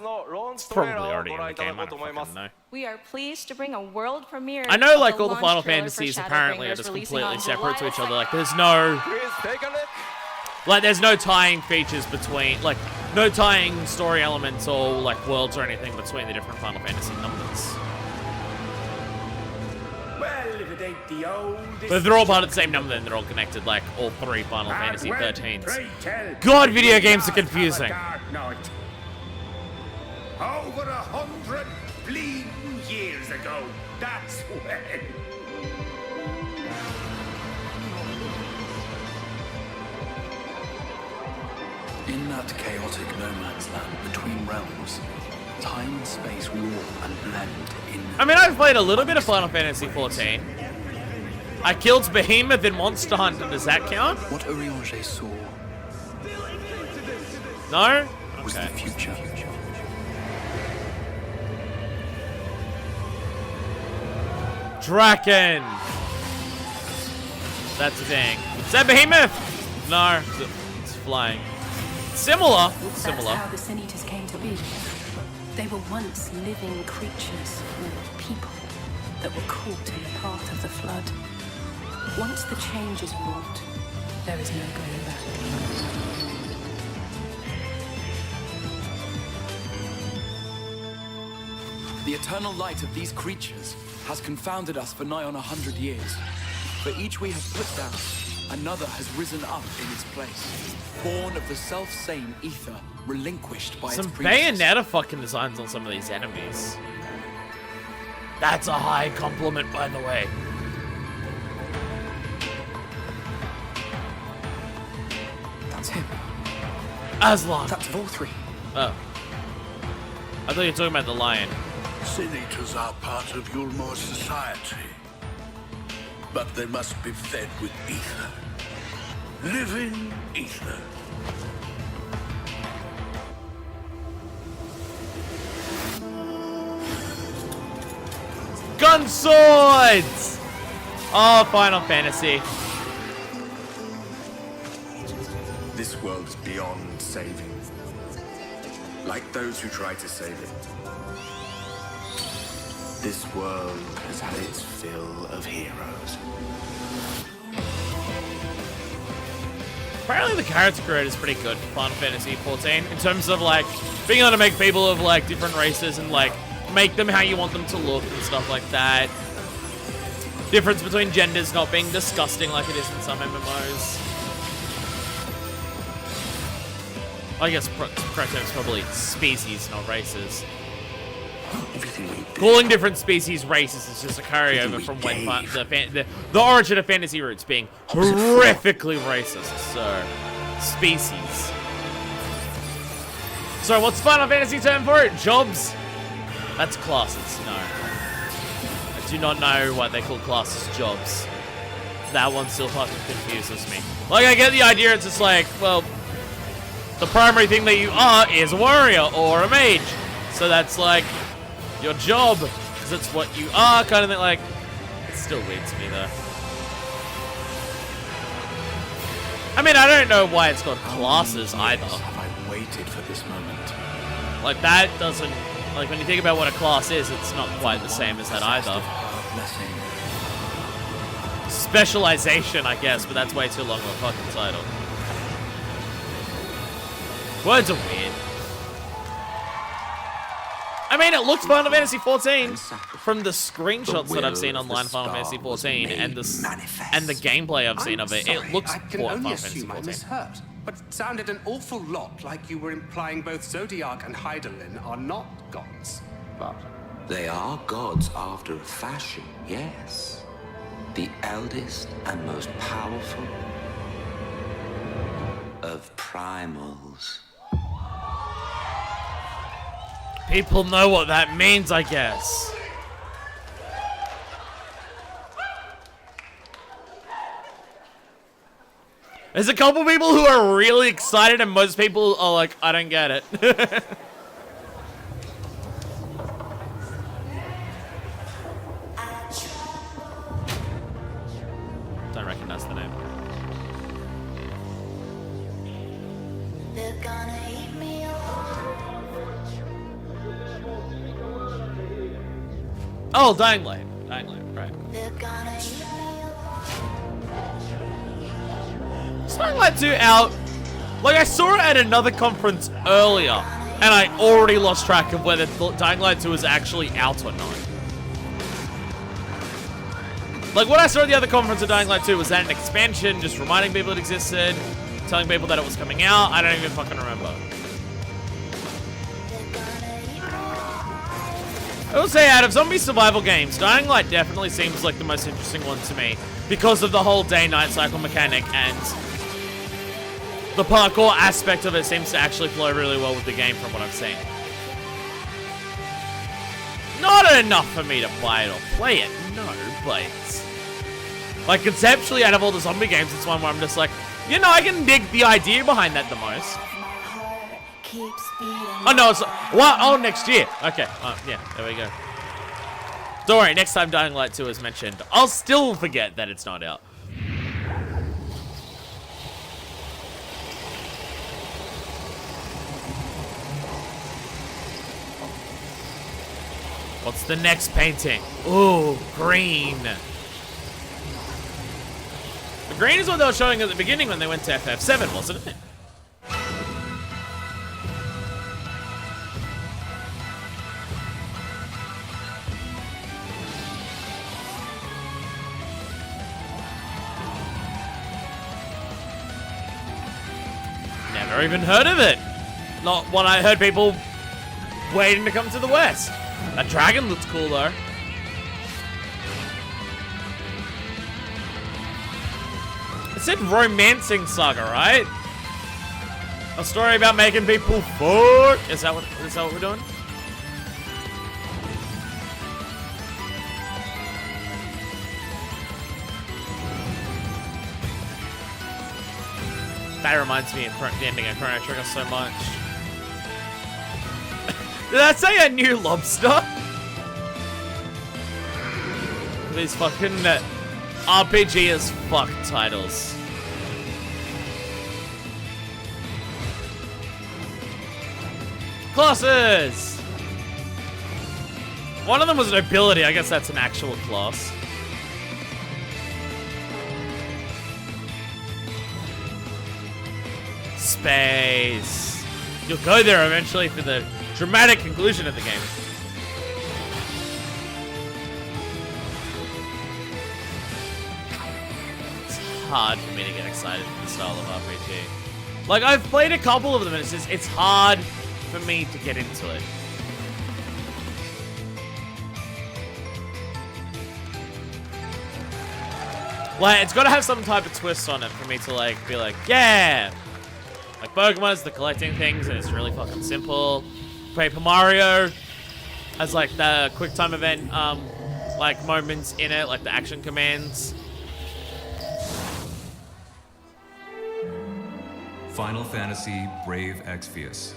It's probably already in the game, I don't fucking know. We are pleased to bring a world premiere. I know, like, of all the launch Final trailer for Fantasies apparently are Shadowbringers just releasing completely on separate to July each other. 2nd. Like, there's no... Like, there's no tying features between... Like, no tying story elements or, like, worlds or anything between the different Final Fantasy numbers. But if they're all part of the same number, then they're all connected, like all 3 Final Fantasy 13s. God, video games are confusing. Over 100 bleeding years ago, that's when. In that chaotic no man's land between realms, time and space warp and blend in. I mean, I've played a little bit of Final Fantasy XIV. I killed Behemoth in Monster Hunter. Does that count? What Oriange saw No? Was the Okay. future. Draken! That's the thing. Is that Behemoth? No, it's flying. Similar. Looks similar. That's how the Sin Eaters came to be. They were once living creatures, or people, that were caught in the path of the flood. Once the change is wrought, there is no going back. The eternal light of these creatures has confounded us for nigh on 100 years. For each we have put down, another has risen up in its place. Born of the self-same ether, relinquished by Some its predecessor. Bayonetta fucking designs on some of these enemies. That's a high compliment, by the way. That's him. Aslan. That's Vorthree. Oh. I thought you were talking about the lion. Sin Eaters are part of Yulmor's society. But they must be fed with ether. Living ether. Gun swords! Oh, Final Fantasy. This world is beyond saving. Like those who try to save it. This world has had its fill of heroes. Apparently the character creator is pretty good for Final Fantasy XIV in terms of like being able to make people of like different races and like make them how you want them to look and stuff like that. Difference between genders not being disgusting like it is in some MMOs. I guess correct term is probably species, not races. Calling different species races is just a carryover from when the origin of fantasy roots being horrifically racist. So, species. So, what's Final Fantasy term for it? Jobs? That's classes. No. I do not know why they call classes jobs. That one still fucking confuses me. Like, I get the idea, it's just like, well, the primary thing that you are is a warrior or a mage. So that's like your job, because it's what you are, kind of thing. Like, it's still weird to me though. I mean, I don't know why it's called classes either. Have I waited for this moment? Like, that doesn't, like, when you think about what a class is, it's not quite the same as that either. Specialization, I guess, but that's way too long of a fucking title. Words are weird. I mean, it looks Final Fantasy XIV from the screenshots that I've seen online Final Fantasy XIV and the gameplay I've seen of it. It looks I can Final only Fantasy assume I XIV. misheard, but it sounded an awful lot like you were implying both Zodiac and Hydaelyn are not gods. But they are gods after a fashion, yes. The eldest and most powerful of primals. People know what that means, I guess. There's a couple people who are really excited and most people are like, I don't get it. Don't recognize the name. They're gonna eat me Oh, Dying Light. Dying Light, right. Is Dying Light 2 out? Like, I saw it at another conference earlier, and I already lost track of whether Dying Light 2 is actually out or not. Like, what I saw at the other conference of Dying Light 2 was that an expansion, just reminding people it existed, telling people that it was coming out. I don't even fucking remember. I will say, out of zombie survival games, Dying Light definitely seems like the most interesting one to me because of the whole day-night cycle mechanic, and the parkour aspect of it seems to actually flow really well with the game from what I've seen. Not enough for me to buy it or play it, no, but like conceptually out of all the zombie games, it's one where I'm just like, you know, I can dig the idea behind that the most. Oh no, it's what? Oh, next year. Okay. Yeah, there we go. Don't worry. Next time Dying Light 2 is mentioned, I'll still forget that it's not out. What's the next painting? Ooh, green. The green is what they were showing at the beginning when they went to FF7, wasn't it? Never even heard of it. Not when I heard people waiting to come to the West. That dragon looks cool though. It said romancing Saga, right? A story about making people fuck. Is that what we're doing? That reminds me of the ending of Chrono Trigger so much. Did that say a new lobster? These fucking RPG as fuck titles. Classes! One of them was an ability. I guess that's an actual class. Space. You'll go there eventually for the dramatic conclusion of the game. It's hard for me to get excited for the style of RPG. Like, I've played a couple of them and it's hard for me to get into it. Like, it's gotta have some type of twist on it for me to, like, be like, yeah! Like, Pokemon's the collecting things, and it's really fucking simple. Paper Mario has, like, the quick time event, like, moments in it, like the action commands. Final Fantasy Brave Exvius.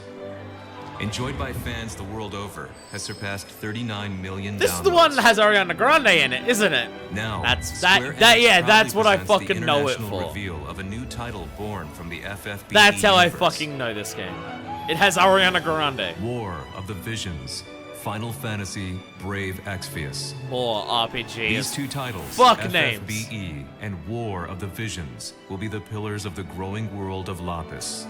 Enjoyed by fans the world over, has surpassed 39 million This is the one that has Ariana Grande in it, isn't it? Now, that's what I fucking know it for. Reveal of a new title born from the FFB. That's how universe. I fucking know this game. It has Ariana Grande. War of the Visions. Final Fantasy Brave Exvius. More RPGs. These two titles, Fuck names. FFBE and War of the Visions, will be the pillars of the growing world of Lapis.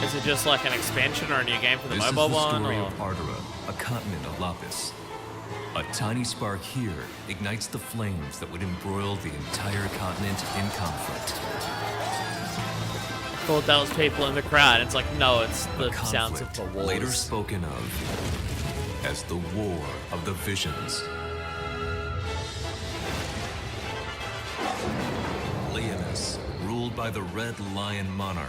Is it just like an expansion or a new game for the mobile This is the one? story Or? of Ardora, a continent of Lapis. A tiny spark here ignites the flames that would embroil the entire continent in conflict. I thought that was people in the crowd. It's like, no, it's the sounds of the wars. Later spoken of as the War of the Visions. Leonis, ruled by the Red Lion Monarch,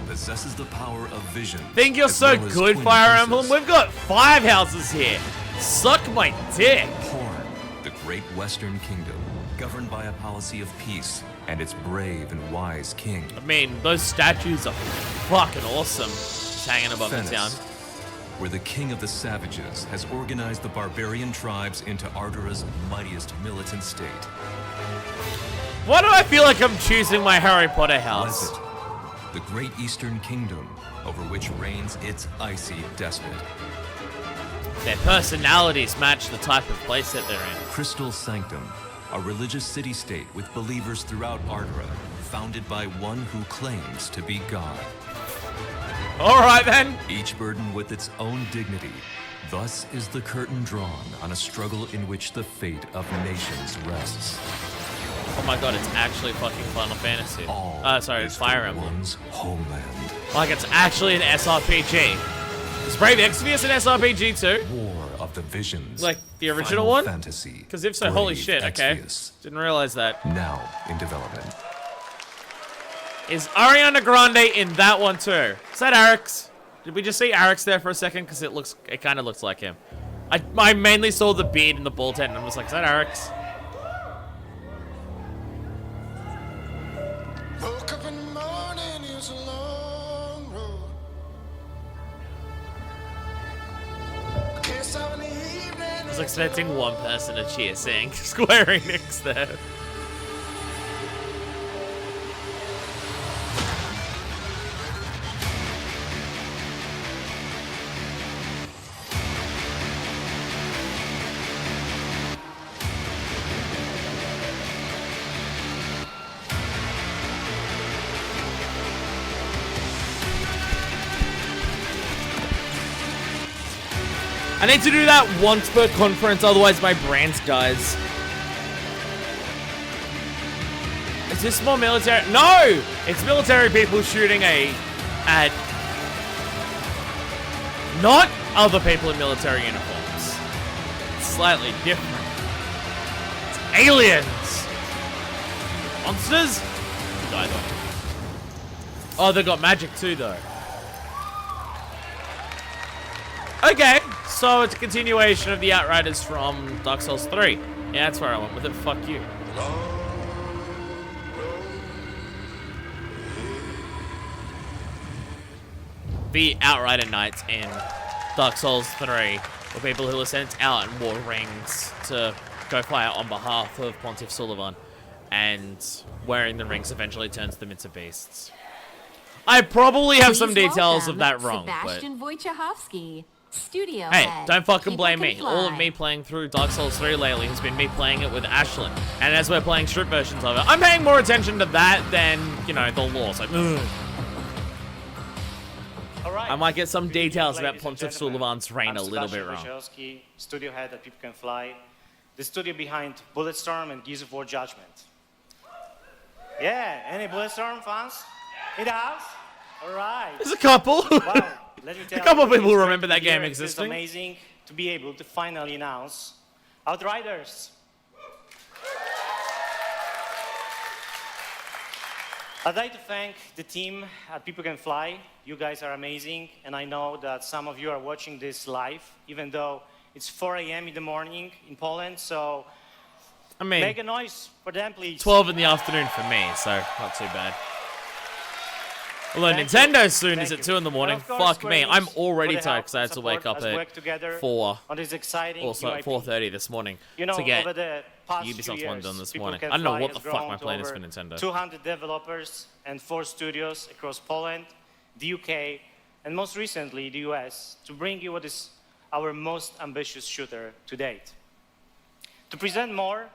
possesses the power of vision. Think you're so good, Fire Emblem? We've got 5 houses here. Suck my dick. Horn, the great Western Kingdom, governed by a policy of peace and its brave and wise king. I mean, those statues are fucking awesome. Just hanging above the town. Where the king of the savages has organized the barbarian tribes into Ardora's mightiest militant state. Why do I feel like I'm choosing my Harry Potter house? Blessed, the great Eastern Kingdom, over which reigns its icy despot. Their personalities match the type of place that they're in. Crystal Sanctum, a religious city-state with believers throughout Ardora, founded by one who claims to be God. All right, then. Each burdened with its own dignity. Thus is the curtain drawn on a struggle in which the fate of nations rests. Oh my god, it's actually fucking Final Fantasy. Sorry, it's Fire Emblem. One's homeland. Like, it's actually an SRPG. Is Brave Exvius an SRPG too? War of the Visions. Like the original Final one? Fantasy. Because if so, holy Brave shit, okay. Exvius. Didn't realize that. Now in development. Is Ariana Grande in that one too? Is that Arix? Did we just see Arix there for a second? Because it kind of looks like him. I mainly saw the beard and the bald head and I was like, is that Arix? I was expecting one person to cheer saying Square Enix there. I need to do that once per conference, otherwise my brain dies. Is this more military? No! It's military people shooting at not other people in military uniforms. It's slightly different. It's aliens! Monsters? Die though. Oh, they got magic too though. Okay, so it's a continuation of the Outriders from Dark Souls 3. Yeah, that's where I went with it. Fuck you. The Outrider Knights in Dark Souls 3 were people who were sent out and wore rings to go fire on behalf of Pontiff Suleiman, and wearing the rings eventually turns them into beasts. I probably have some details of that wrong, but... Sebastian Wojciechowski. Studio Hey, head. don't fucking People blame can me. fly. All of me playing through Dark Souls 3 lately has been me playing it with Ashlyn. And as we're playing strip versions of it, I'm paying more attention to that than, you know, the lore. It's like, ugh. I might get some details about Pontiff Suleiman's reign a little bit wrong. Studio head at People Can Fly. The studio behind Bulletstorm and Gears of War Judgment. Yeah, any Bulletstorm fans in the house? All right. There's a couple. Wow. Let me tell A couple of you, people it's remember great that to hear. game It's existing. amazing to be able to finally announce Outriders. I'd like to thank the team at People Can Fly. You guys are amazing, and I know that some of you are watching this live, even though it's 4 a.m. in the morning in Poland, so I mean, make a noise for them, please. 12 in the afternoon for me, so not too bad. Although Thank Nintendo you. soon is Thank at you. 2 in the morning. And of course, Fuck Square me, Enix I'm for already the tired help because I had and to wake support up as we at work together 4, on this exciting also new IP. 4:30 this morning You know, to get over the past Ubisoft few one years, done this People morning. Can I don't know Fly what the has fuck grown my to plan is over for Nintendo. 200 developers and 4 studios across Poland, the UK, and most recently the US to bring you what is our most ambitious shooter to date. To present more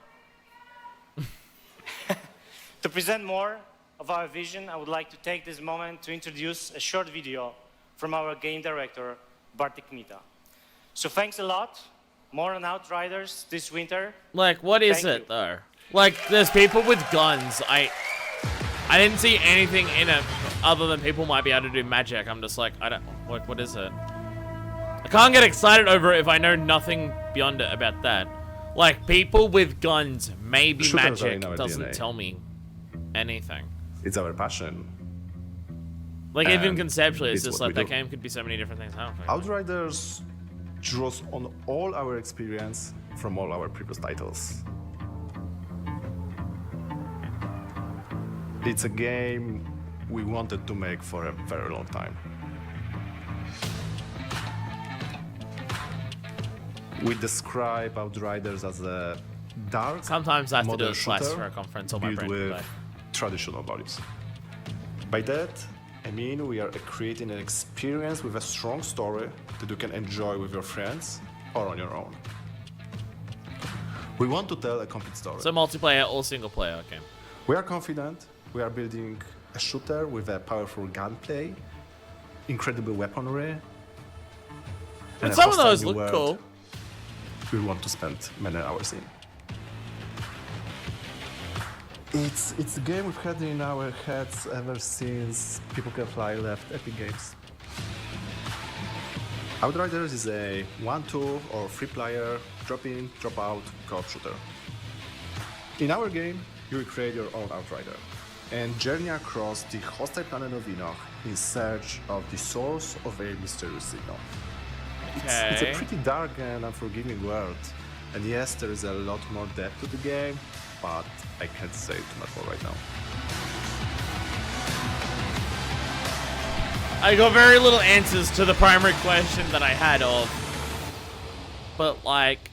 of our vision, I would like to take this moment to introduce a short video from our game director, Bartek Kmita. So thanks a lot. More on Outriders this winter. Like, what is Thank it though? Like, there's people with guns. I didn't see anything in it other than people might be able to do magic. I'm just like, I don't. What is it? I can't get excited over it if I know nothing beyond it about that. Like, people with guns, maybe Shooters are magic in our doesn't DNA. tell me anything. It's our passion. Like, even And conceptually, it's it's just what like we that do. game could be so many different things happening. Outriders draws on all our experience from all our previous titles. It's a game we wanted to make for a very long time. We describe Outriders as a dark, Sometimes I have to do modern a slice shooter for a conference, or my built brain with will die. traditional values. By that, I mean we are creating an experience with a strong story that you can enjoy with your friends or on your own. We want to tell a complete story. So multiplayer or single player, okay. We are confident we are building a shooter with a powerful gunplay, incredible weaponry, And a some of hostile those new look world cool. we want to spend many hours in. It's a game we've had in our heads ever since People Can Fly left Epic Games. Outriders is a 1-2 or 3-player drop-in, drop-out co-op shooter. In our game, you will create your own Outrider and journey across the hostile planet of Enoch in search of the source of a mysterious signal. It's a Okay. pretty dark and unforgiving world, and yes, there is a lot more depth to the game, but I can't say too much more right now. I got very little answers to the primary question that I had of. But like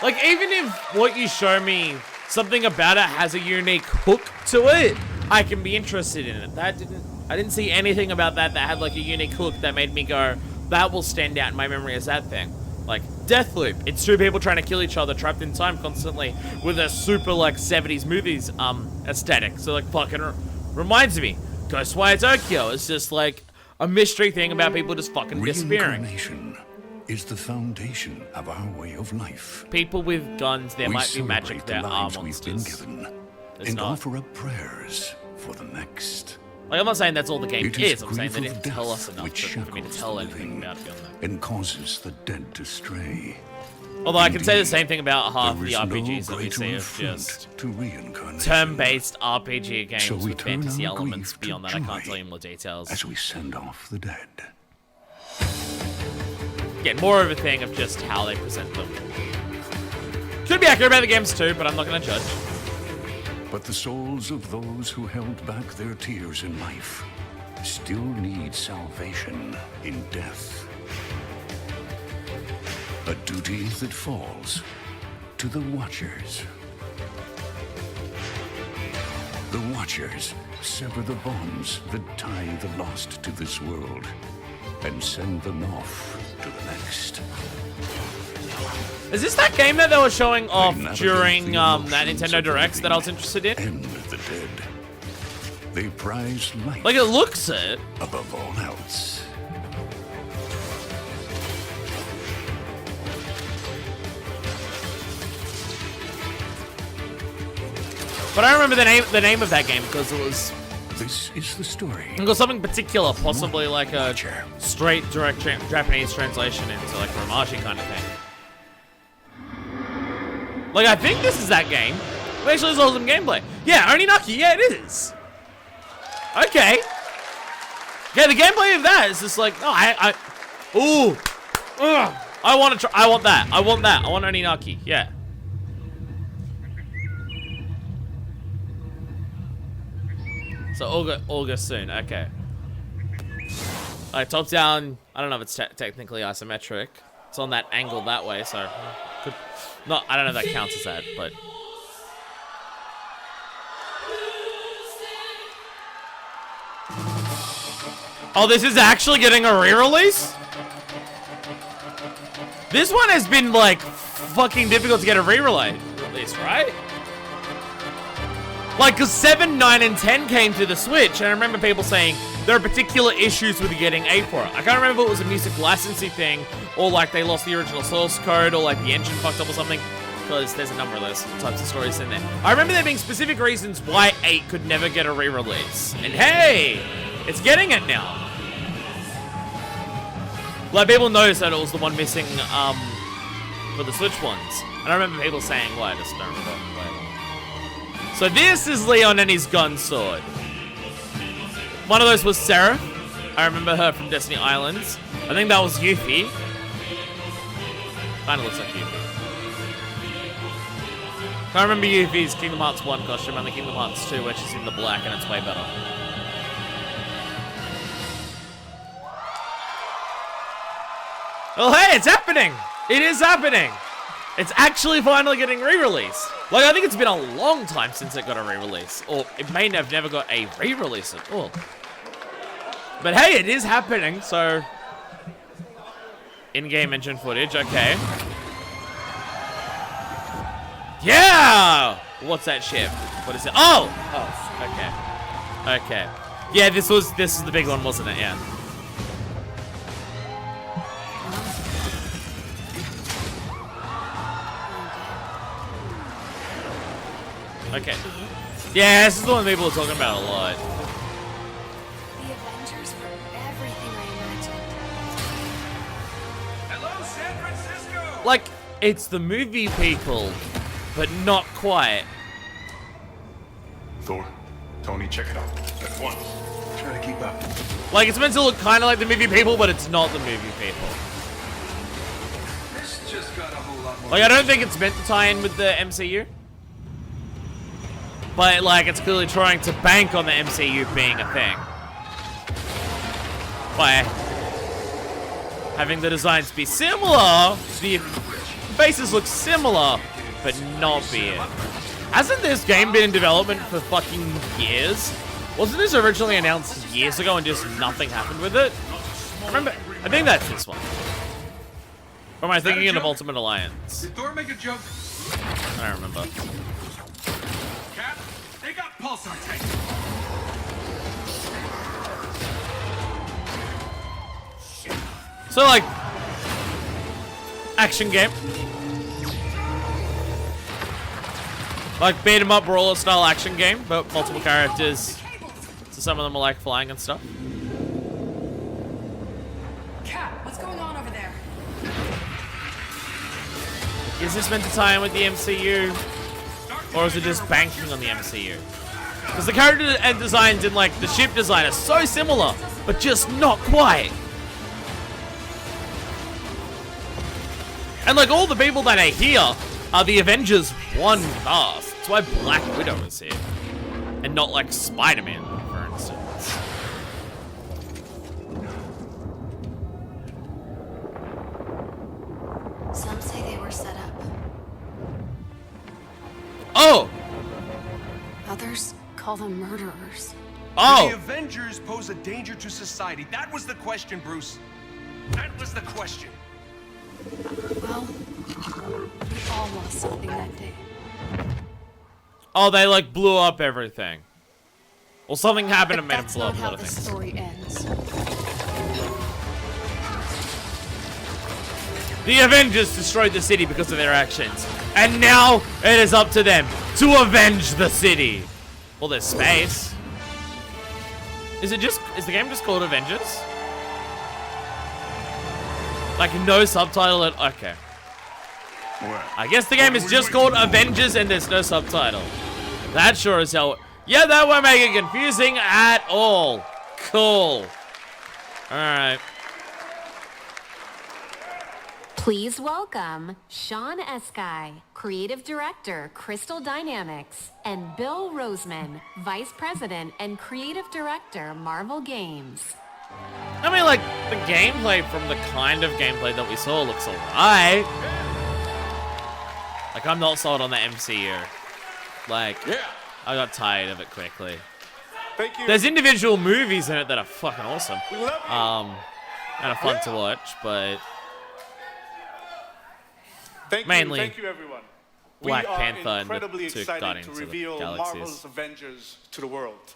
even if what you show me, something about it has a unique hook to it, I can be interested in it. I didn't see anything about that had like a unique hook that made me go, that will stand out in my memory as that thing. Like Deathloop, it's two people trying to kill each other trapped in time constantly with a super like 70s movies aesthetic. So like fucking reminds me, Ghostwire Tokyo is just like a mystery thing about people just fucking disappearing. Reincarnation is the foundation of our way of life. People with guns, there might be magic, there are we've monsters. been given, and offer up prayers for the next. Like, I'm not saying that's all the game It is, is I'm saying they grief of didn't tell death us enough which for me to shackles tell the anything living about beyond that. and causes the dead to stray. Although I can say the same thing about half There the is no RPGs that we greater see of affront just to reincarnation. turn-based RPG games So we with turn fantasy our elements. grief to Beyond that, I can't joy tell you more details. as we send off the dead. Again, more of a thing of just how they present them. Could be accurate about the games too, but I'm not going to judge. But the souls of those who held back their tears in life still need salvation in death. A duty that falls to the Watchers. The Watchers sever the bonds that tie the lost to this world and send them off to the next. Is this that game that they were showing off navigate during the that emotions Nintendo of Directs that I was living interested in? And the dead. They prize life. Like, it looks it. Above all else. But I remember the name of that game because it was. This is the story. It was something particular, possibly like a straight direct Japanese translation into like a Romaji kind of thing. Like, I think this is that game. We actually saw some gameplay. Yeah, Oninaki, yeah, it is. Okay. Yeah, the gameplay of that is just like, oh, I want to try, I want that. I want Oninaki, yeah. So August soon, okay. Alright, top down, I don't know if it's technically isometric. It's on that angle that way, so I don't know if that counts as that, but oh, this is actually getting a re-release? This one has been like fucking difficult to get a re-release, right? Like, because 7, 9, and 10 came to the Switch, and I remember people saying there are particular issues with getting A for it. I can't remember if it was a music licensing thing, or like they lost the original source code, or like the engine fucked up or something, because there's a number of those types of stories in there. I remember there being specific reasons why 8 could never get a re-release. And hey, it's getting it now. Like, people noticed that it was the one missing for the Switch ones. And I remember people saying, well, I just don't remember. So this is Leon and his gun sword. One of those was Seraph. I remember her from Destiny Islands. I think that was Yuffie. Kinda looks like Yuffie. I remember Yuffie's Kingdom Hearts 1 costume and the Kingdom Hearts 2 where she's in the black and it's way better. Well, hey, it's happening! It is happening! It's actually finally getting re-released. Like, I think it's been a long time since it got a re-release. Or it may have never got a re-release at all. But hey, it is happening, so... In-game engine footage, okay. Yeah! What's that ship? What is it? Oh! Oh, okay. Okay. Yeah, this is the big one, wasn't it? Yeah. Okay. Yeah, this is the one people are talking about a lot. The Avengers were everything I imagined. Hello, San Francisco! Like, it's the movie people, but not quite. Thor, Tony, check it out. At once. Try to keep up. Like, it's meant to look kind of like the movie people, but it's not the movie people. This just got a whole lot more. Like, I don't think it's meant to tie in with the MCU. But, like, it's clearly trying to bank on the MCU being a thing. by having the designs be similar, the faces look similar, but not be it. Hasn't this game been in development for fucking years? Wasn't this originally announced years ago and just nothing happened with it? Remember, I think that's this one. Or am I thinking of Ultimate Alliance? Did Thor make a joke? I don't remember. Cap, they got pulsar tanks. So like, action game. Like beat 'em up brawler style action game, but multiple characters. So some of them are like flying and stuff. Cap, what's going on over there? Is this meant to tie in with the MCU? Or is it just banking on the MCU? Because the character and designs in like the ship design are so similar, but just not quite. And like all the people that are here are the Avengers 1 cast. That's why Black Widow is here. And not like Spider-Man, for instance. Some say they were set up. Oh! Others call them murderers. Oh! The Avengers pose a danger to society. That was the question, Bruce. That was the question. Well, we all lost something that day. Oh, they like blew up everything. Well, something happened and made them That's blow not up a how lot of the things. story ends. The Avengers destroyed the city because of their actions. And now it is up to them to avenge the city. Well, there's space. Is the game just called Avengers? Like no subtitle at, okay. I guess the game is just called Avengers and there's no subtitle. That sure as hell, yeah, that won't make it confusing at all. Cool. Alright. Please welcome Sean Eskai, Creative Director, Crystal Dynamics, and Bill Roseman, Vice President and Creative Director, Marvel Games. I mean, like, the gameplay from the kind of gameplay that we saw looks alright. Like, I'm not sold on the MCU. Like, I got tired of it quickly. Thank you. There's individual movies in it that are fucking awesome. We love you. And are fun to watch, but Mainly, thank you everyone. Black we are Panther and incredibly the two excited Guardians to of the reveal Galaxies. Marvel's Avengers to the world.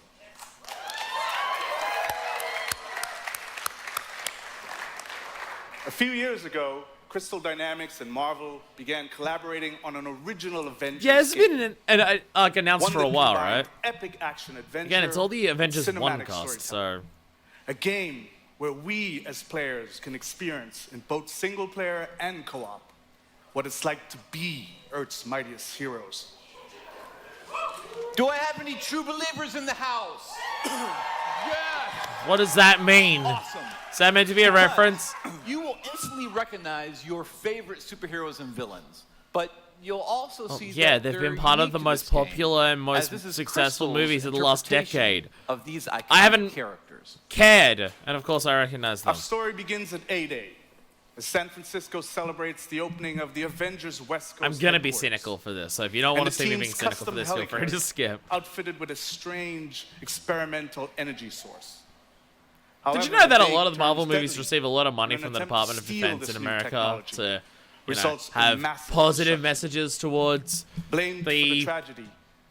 A few years ago, Crystal Dynamics and Marvel began collaborating on an original Avengers Yeah, it's game. been like announced One for a that while, combined right? Epic action adventure. Again, it's all the Avengers and 1 cinematic cast, storytelling. so A game where we as players can experience in both single player and co-op what it's like to be Earth's mightiest heroes. Do I have any true believers in the house? what does that mean? Awesome. Is that meant to be a Because reference? You will instantly recognize your favorite superheroes and villains, but you'll also see Yeah, that they've they're been part of unique the to most this game, popular and as most this is successful Crystal's movies of the last interpretation decade. Of these iconic I haven't characters. cared, and of course I recognize them. Our story begins at A-Day, as San Francisco celebrates the opening of the Avengers West Coast I'm gonna be headquarters. cynical for this, so if you don't And want to the see me team's being cynical for custom this, feel free to helicarrier, skip. outfitted with a strange experimental energy source. Did you However, know that a the lot of day the Marvel turns movies deadly receive a lot of money in an from the attempt to Department of steal Defense this in new America technology, to results in have massive positive destruction. messages towards Blamed for the tragedy,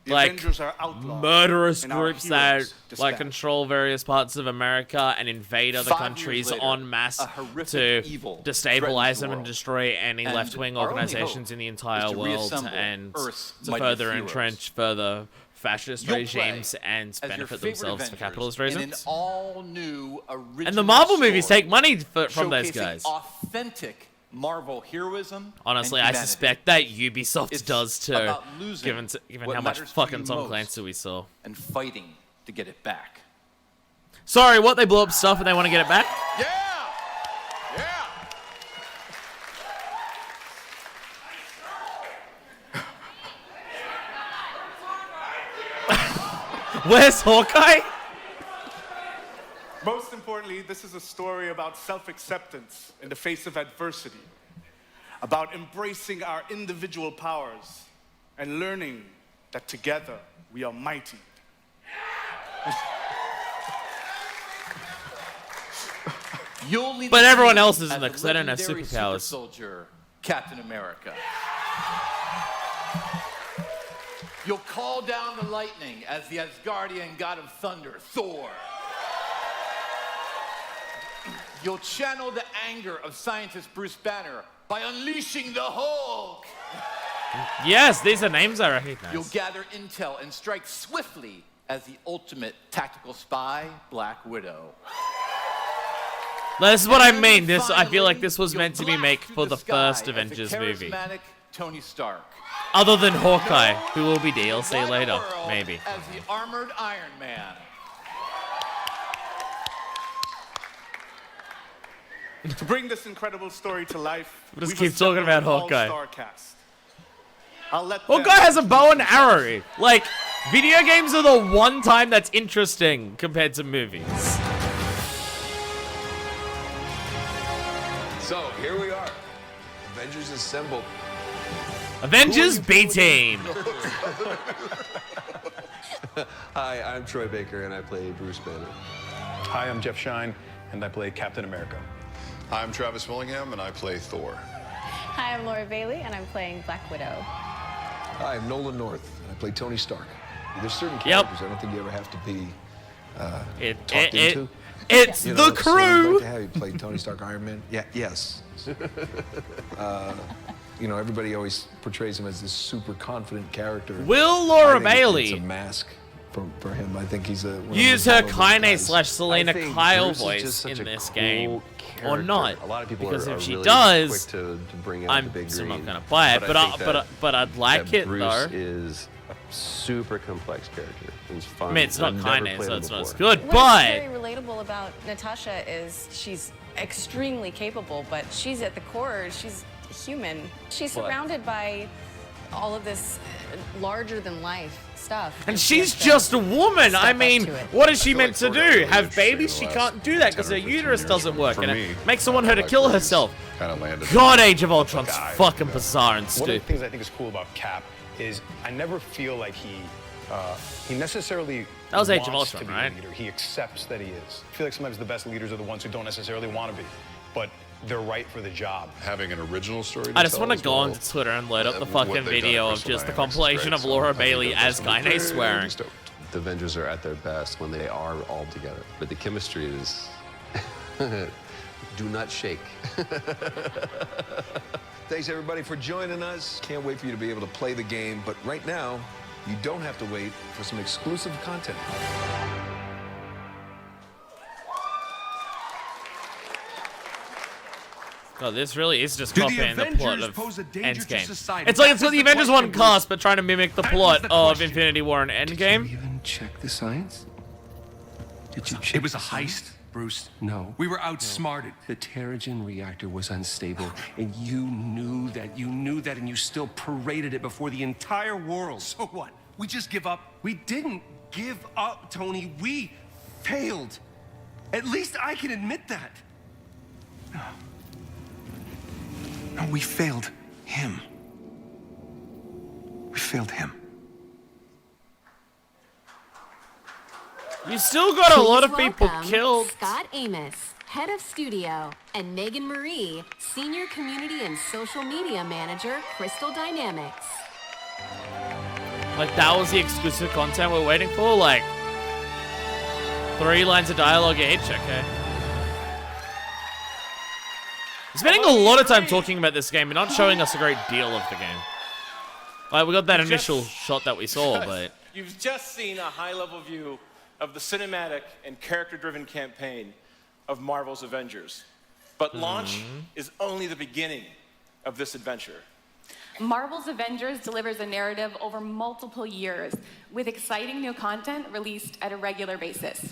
the like Avengers are outlawed murderous and our groups that heroes like disband. control various parts of America and invade other 5 countries years later, en masse a horrific to evil destabilize threatens the them and world. destroy any And left-wing our only organizations hope in the is entire to world reassemble and Earth's to mightiest further heroes. entrench further fascist You'll regimes play and as your benefit favorite themselves for Avengers capitalist in an reasons. all-new original And the Marvel movies story take money from those showcasing guys. Authentic Marvel heroism. Honestly, and I humanity. suspect that Ubisoft It's does too, about losing given what how much matters to fucking you Tom most Clancy we saw. and fighting to get it back. Sorry, what? They blew up stuff and they want to get it back? Yeah! Yeah! Where's Hawkeye? Most importantly, this is a story about self-acceptance in the face of adversity, about embracing our individual powers and learning that together we are mighty. You'll lead But the everyone team else isn't as there the 'cause they don't have legendary superpowers. Super soldier, Captain America. You'll call down the lightning as the Asgardian god of thunder, Thor. You'll channel the anger of scientist Bruce Banner by unleashing the Hulk. Yes, these are names I recognize. You'll gather intel and strike swiftly as the ultimate tactical spy, Black Widow. This is what I mean. I feel like this was meant to be made for the first As Avengers the movie. charismatic Tony Stark. Other than Hawkeye, who will be DLC later, maybe. As the armored Iron Man. To bring this incredible story to life, We'll just we've keep talking assembled about an Hawkeye. all-star cast. I'll let Hawkeye them- has a bow and arrow. Like, video games are the one time that's interesting compared to movies. So, here we are. Avengers assembled. Avengers B-Team. Hi, I'm Troy Baker, and I play Bruce Banner. Hi, I'm Jeff Shine, and I play Captain America. I'm Travis Willingham, and I play Thor. Hi, I'm Laura Bailey, and I'm playing Black Widow. Hi, I'm Nolan North, and I play Tony Stark. There's certain characters I don't think you ever have to be talked into. It's You the know, so I'd crew. like to have you play Tony Stark, Iron Man. Yeah, yes. You know, everybody always portrays him as this super confident character. Will Laura I think Bailey it's a mask for him. I think he's one of the use most her vulnerable Kaine guys. / Selena I think Kyle Bruce is voice just such in a this cool game, or character. not? A lot of people Because are if she really does, quick to bring out I'm the big still not green. gonna buy it. But I think But I'd like that it Bruce though. is a super complex character. It's fun. I mean, it's not I've never Kaine, played so him it's not as before. good. What's But very relatable about Natasha is she's extremely capable, but she's at the core, she's human. She's What? surrounded by all of this larger-than-life stuff. and she she's has to just a woman. step I up mean, to it. what is she I feel meant like to Thor got do? really Have interesting babies? in She the can't do that because her 10 or 15 uterus years. doesn't work, For and me, it makes her want her to like kill where he's herself. Kind of landed. God, Age of Ultron's fucking bizarre and One of the stupid. things I think is cool about Cap is I never feel like he necessarily That was Age of wants Ultron, to be right? a leader. He accepts that he is. I feel like sometimes the best leaders are the ones who don't necessarily want to be, but they're right for the job. Having an original story. I just want to go onto Twitter and load up the what fucking they've done at video of Crystal just the Dynamics is compilation great, of so Laura I think Bailey that as this will be Kaine very swearing. stoked. The Avengers are at their best when they are all together. But the chemistry is... do not shake. Thanks, everybody, for joining us. Can't wait for you to be able to play the game. But right now, you don't have to wait for some exclusive content. God, this really is just Do the copying the plot Avengers of pose a danger to Endgame. society? It's like That it's got was the the Avengers question, 1 cast, but trying to mimic the That was plot the of question. Infinity War and Endgame. Check the science? Did you check It was a the science? heist, Bruce. No. We were outsmarted. The Terrigen reactor was unstable, and you knew that, and you still paraded it before the entire world. So what? We just give up? We didn't give up, Tony. We failed. At least I can admit that. No, we failed him. We failed him. You still got a lot of Please people welcome killed. Scott Amos, head of studio, and Megan Marie, senior community and social media manager, Crystal Dynamics. Like, that was the exclusive content we're waiting for? Like, 3 lines of dialogue each, okay. Spending a lot of time talking about this game and not showing us a great deal of the game. Like, we got that initial shot that we saw, but... You've just seen a high-level view of the cinematic and character-driven campaign of Marvel's Avengers. But launch is only the beginning of this adventure. Marvel's Avengers delivers a narrative over multiple years, with exciting new content released at a regular basis.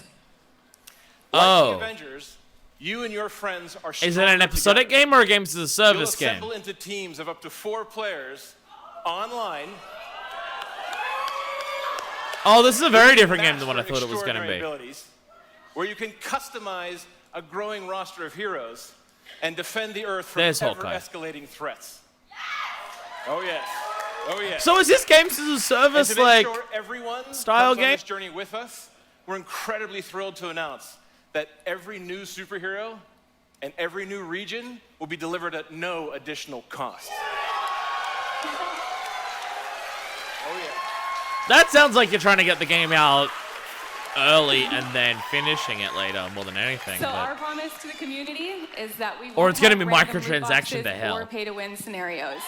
Like Oh. the Avengers, you and your friends are Is it an episodic game or a games as a service You'll game? assemble into teams of up to 4 players online. Oh, this is a very different game matched than what I for thought it was going to extraordinary be. abilities. where you can customize a growing roster of heroes and defend the Earth from There's Hawkeye. ever-escalating threats. Oh yes. Oh yes. So is this games as a service, And to make like, sure everyone style comes on game? this journey with us, we're incredibly thrilled to announce that every new superhero and every new region will be delivered at no additional cost. Oh yeah. That sounds like you're trying to get the game out early and then finishing it later more than anything. So but... our promise to the community is that we Or won't it's gonna have be random microtransaction loot to boxes hell. or pay-to-win scenarios.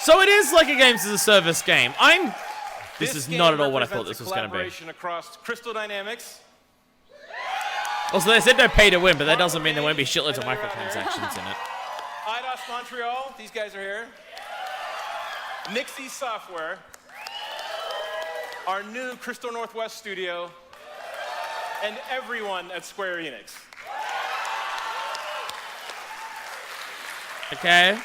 So it is like a games as a service game. This is game not at all what I thought represents this a was going to be. collaboration across Crystal Dynamics, Also, they said no pay to win, but that doesn't mean there won't be shitloads of microtransactions in it. IDOS Montreal, these guys are here. Nixie Software, our new Crystal Northwest studio, and everyone at Square Enix. Okay.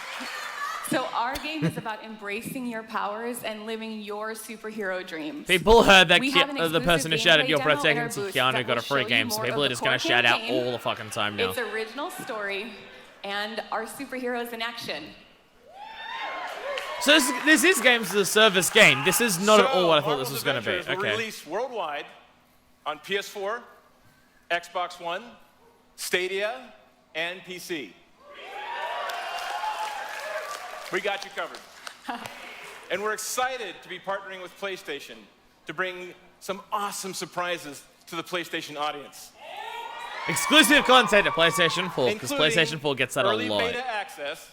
So our game is about embracing your powers and living your superhero dreams. People heard that We have an the person who exclusive shouted gameplay "You're demo in breathtaking" our to booth Keanu that got a will free show game, you so more people of are the just going to core shout out campaign, all the fucking time now. its original story, and our superheroes in action. So this is games as a service game. This is not at all what I thought this was going to be. Avengers will Okay. release worldwide on PS4, Xbox One, Stadia, and PC. We got you covered. And we're excited to be partnering with PlayStation to bring some awesome surprises to the PlayStation audience. Exclusive content to PlayStation 4, because Including PlayStation 4 gets that a early lot. beta access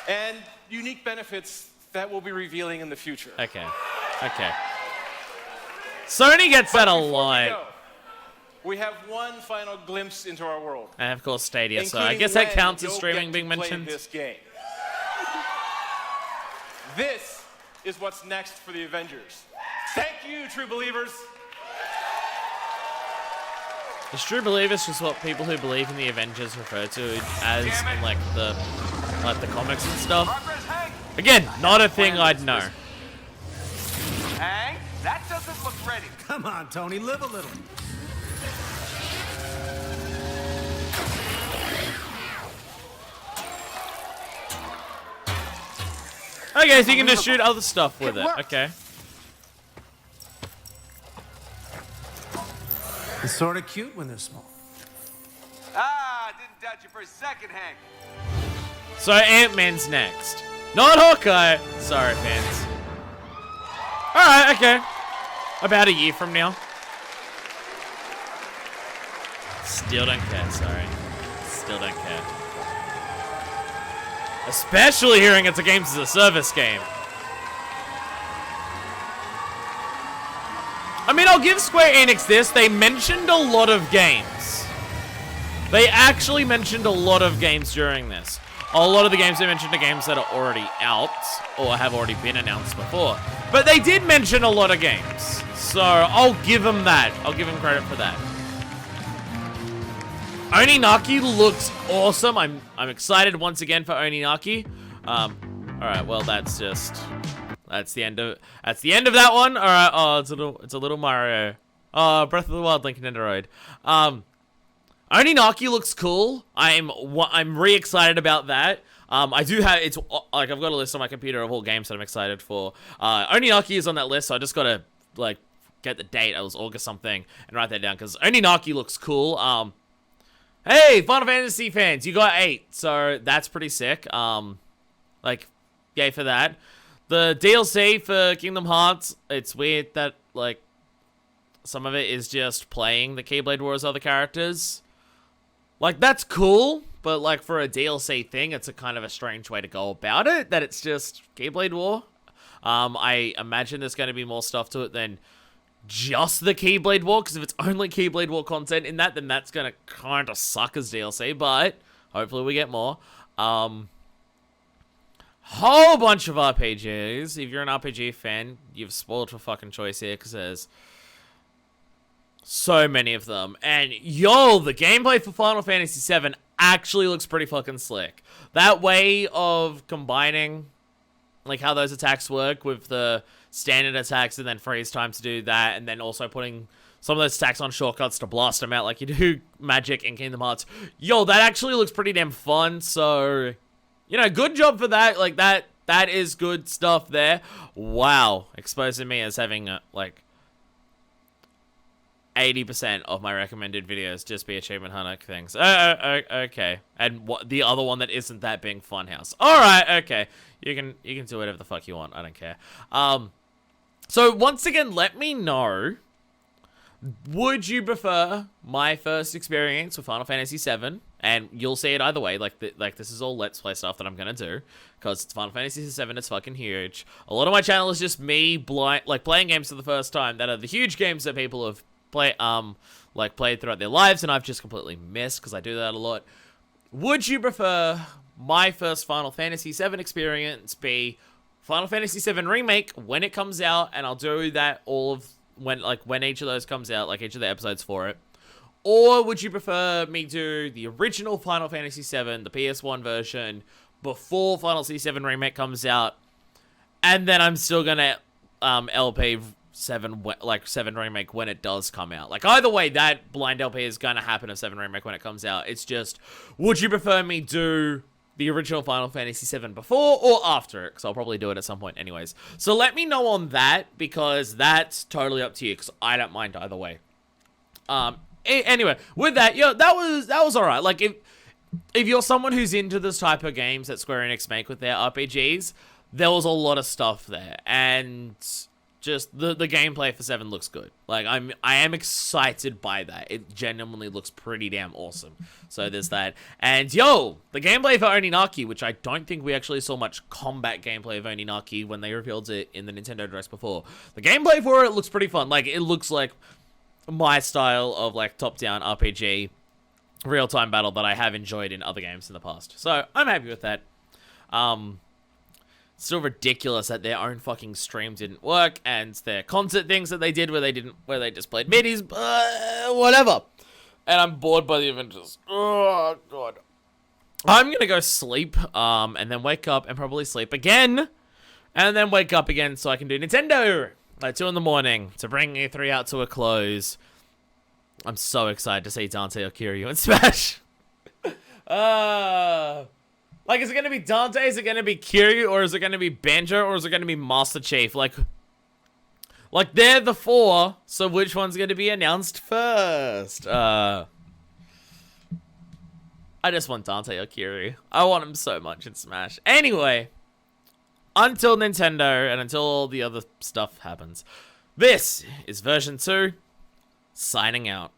and unique benefits that we'll be revealing in the future. Okay. Okay. Sony gets that a lot. We have one final glimpse into our world. And of course Stadia, so I including guess that when counts as you'll streaming get being to play mentioned. This game. This is what's next for the Avengers. Thank you, true believers. Is true believers just what people who believe in the Avengers refer to as in like the comics and stuff? Again, not a thing I'd know. Hank, that doesn't look ready. Come on, Tony, live a little. Okay, so you can just shoot other stuff with it. Okay. It's sort of cute when they're small. Ah, didn't doubt you for a second, Hank. So Ant-Man's next. Not Hawkeye. Sorry, fans. Alright, okay. About a year from now. Still don't care, sorry. Still don't care. Especially hearing it's a games as a service game. I mean, I'll give Square Enix this. They mentioned a lot of games. They actually mentioned a lot of games during this. A lot of the games they mentioned are games that are already out or have already been announced before. But they did mention a lot of games. So I'll give them that. I'll give them credit for that. Oninaki looks awesome. I'm excited once again for Oninaki. Alright, well that's the end of that one. Alright, oh it's a little Mario. Breath of the Wild Link and Android. Oninaki looks cool. I'm re-excited about that. I do have I've got a list on my computer of all games that I'm excited for. Oninaki is on that list, so I just gotta get the date. It was August something and write that down because Oninaki looks cool. Hey, Final Fantasy fans, you got 8, so that's pretty sick. Yay for that. The DLC for Kingdom Hearts, it's weird that, some of it is just playing the Keyblade War as other characters. That's cool, but, for a DLC thing, it's a kind of a strange way to go about it, that it's just Keyblade War. I imagine there's going to be more stuff to it than just the Keyblade War, because if it's only Keyblade War content in that, then that's going to kind of suck as DLC, but hopefully we get more. Whole bunch of RPGs. If you're an RPG fan, you've spoiled for fucking choice here, because there's so many of them. And yo, the gameplay for Final Fantasy VII actually looks pretty fucking slick. That way of combining like how those attacks work with the standard attacks and then freeze time to do that, and then also putting some of those attacks on shortcuts to blast them out like you do Magic in Kingdom Hearts. Yo, that actually looks pretty damn fun, so, you know, good job for that. Like, that is good stuff there. Wow, exposing me as having, like, 80% of my recommended videos just be achievement hunter things. Okay. And what the other one that isn't that being Funhouse. Alright, okay. You can do whatever the fuck you want. I don't care. So once again, let me know, would you prefer my first experience with Final Fantasy VII? And you'll see it either way. Like this is all Let's Play stuff that I'm gonna do, because it's Final Fantasy VII. It's fucking huge. A lot of my channel is just me playing games for the first time that are the huge games that people have played throughout their lives, and I've just completely missed because I do that a lot. Would you prefer my first Final Fantasy VII experience be Final Fantasy VII Remake when it comes out, and I'll do that when each of those comes out, like each of the episodes for it? Or would you prefer me do the original Final Fantasy VII, the PS1 version, before Final Fantasy VII Remake comes out, and then I'm still gonna LP 7 Remake when it does come out? Like, either way, that blind LP is gonna happen of 7 Remake when it comes out. It's just, would you prefer me do the original Final Fantasy VII before or after it? Because I'll probably do it at some point anyways. So let me know on that, because that's totally up to you, because I don't mind either way. Anyway, with that, yo, that was alright. Like, if you're someone who's into this type of games that Square Enix make with their RPGs, there was a lot of stuff there, and just the gameplay for 7 looks good. Like, I am excited by that. It genuinely looks pretty damn awesome. So there's that. And yo, the gameplay for Oninaki, which I don't think we actually saw much combat gameplay of Oninaki when they revealed it in the Nintendo Direct before. The gameplay for it looks pretty fun. Like, it looks like my style of, like, top-down RPG real-time battle that I have enjoyed in other games in the past. So I'm happy with that. Still ridiculous that their own fucking stream didn't work, and their concert things that they did where they just played midis, whatever. And I'm bored by the Avengers. Oh god. I'm gonna go sleep, and then wake up and probably sleep again, and then wake up again so I can do Nintendo at 2 in the morning to bring E3 out to a close. I'm so excited to see Dante or Kiryu in Smash. Like, is it going to be Dante? Is it going to be Kiryu? Or is it going to be Banjo? Or is it going to be Master Chief? Like, they're the 4, so which one's going to be announced first? I just want Dante or Kiryu. I want him so much in Smash. Anyway, until Nintendo and until all the other stuff happens, this is Version 2, signing out.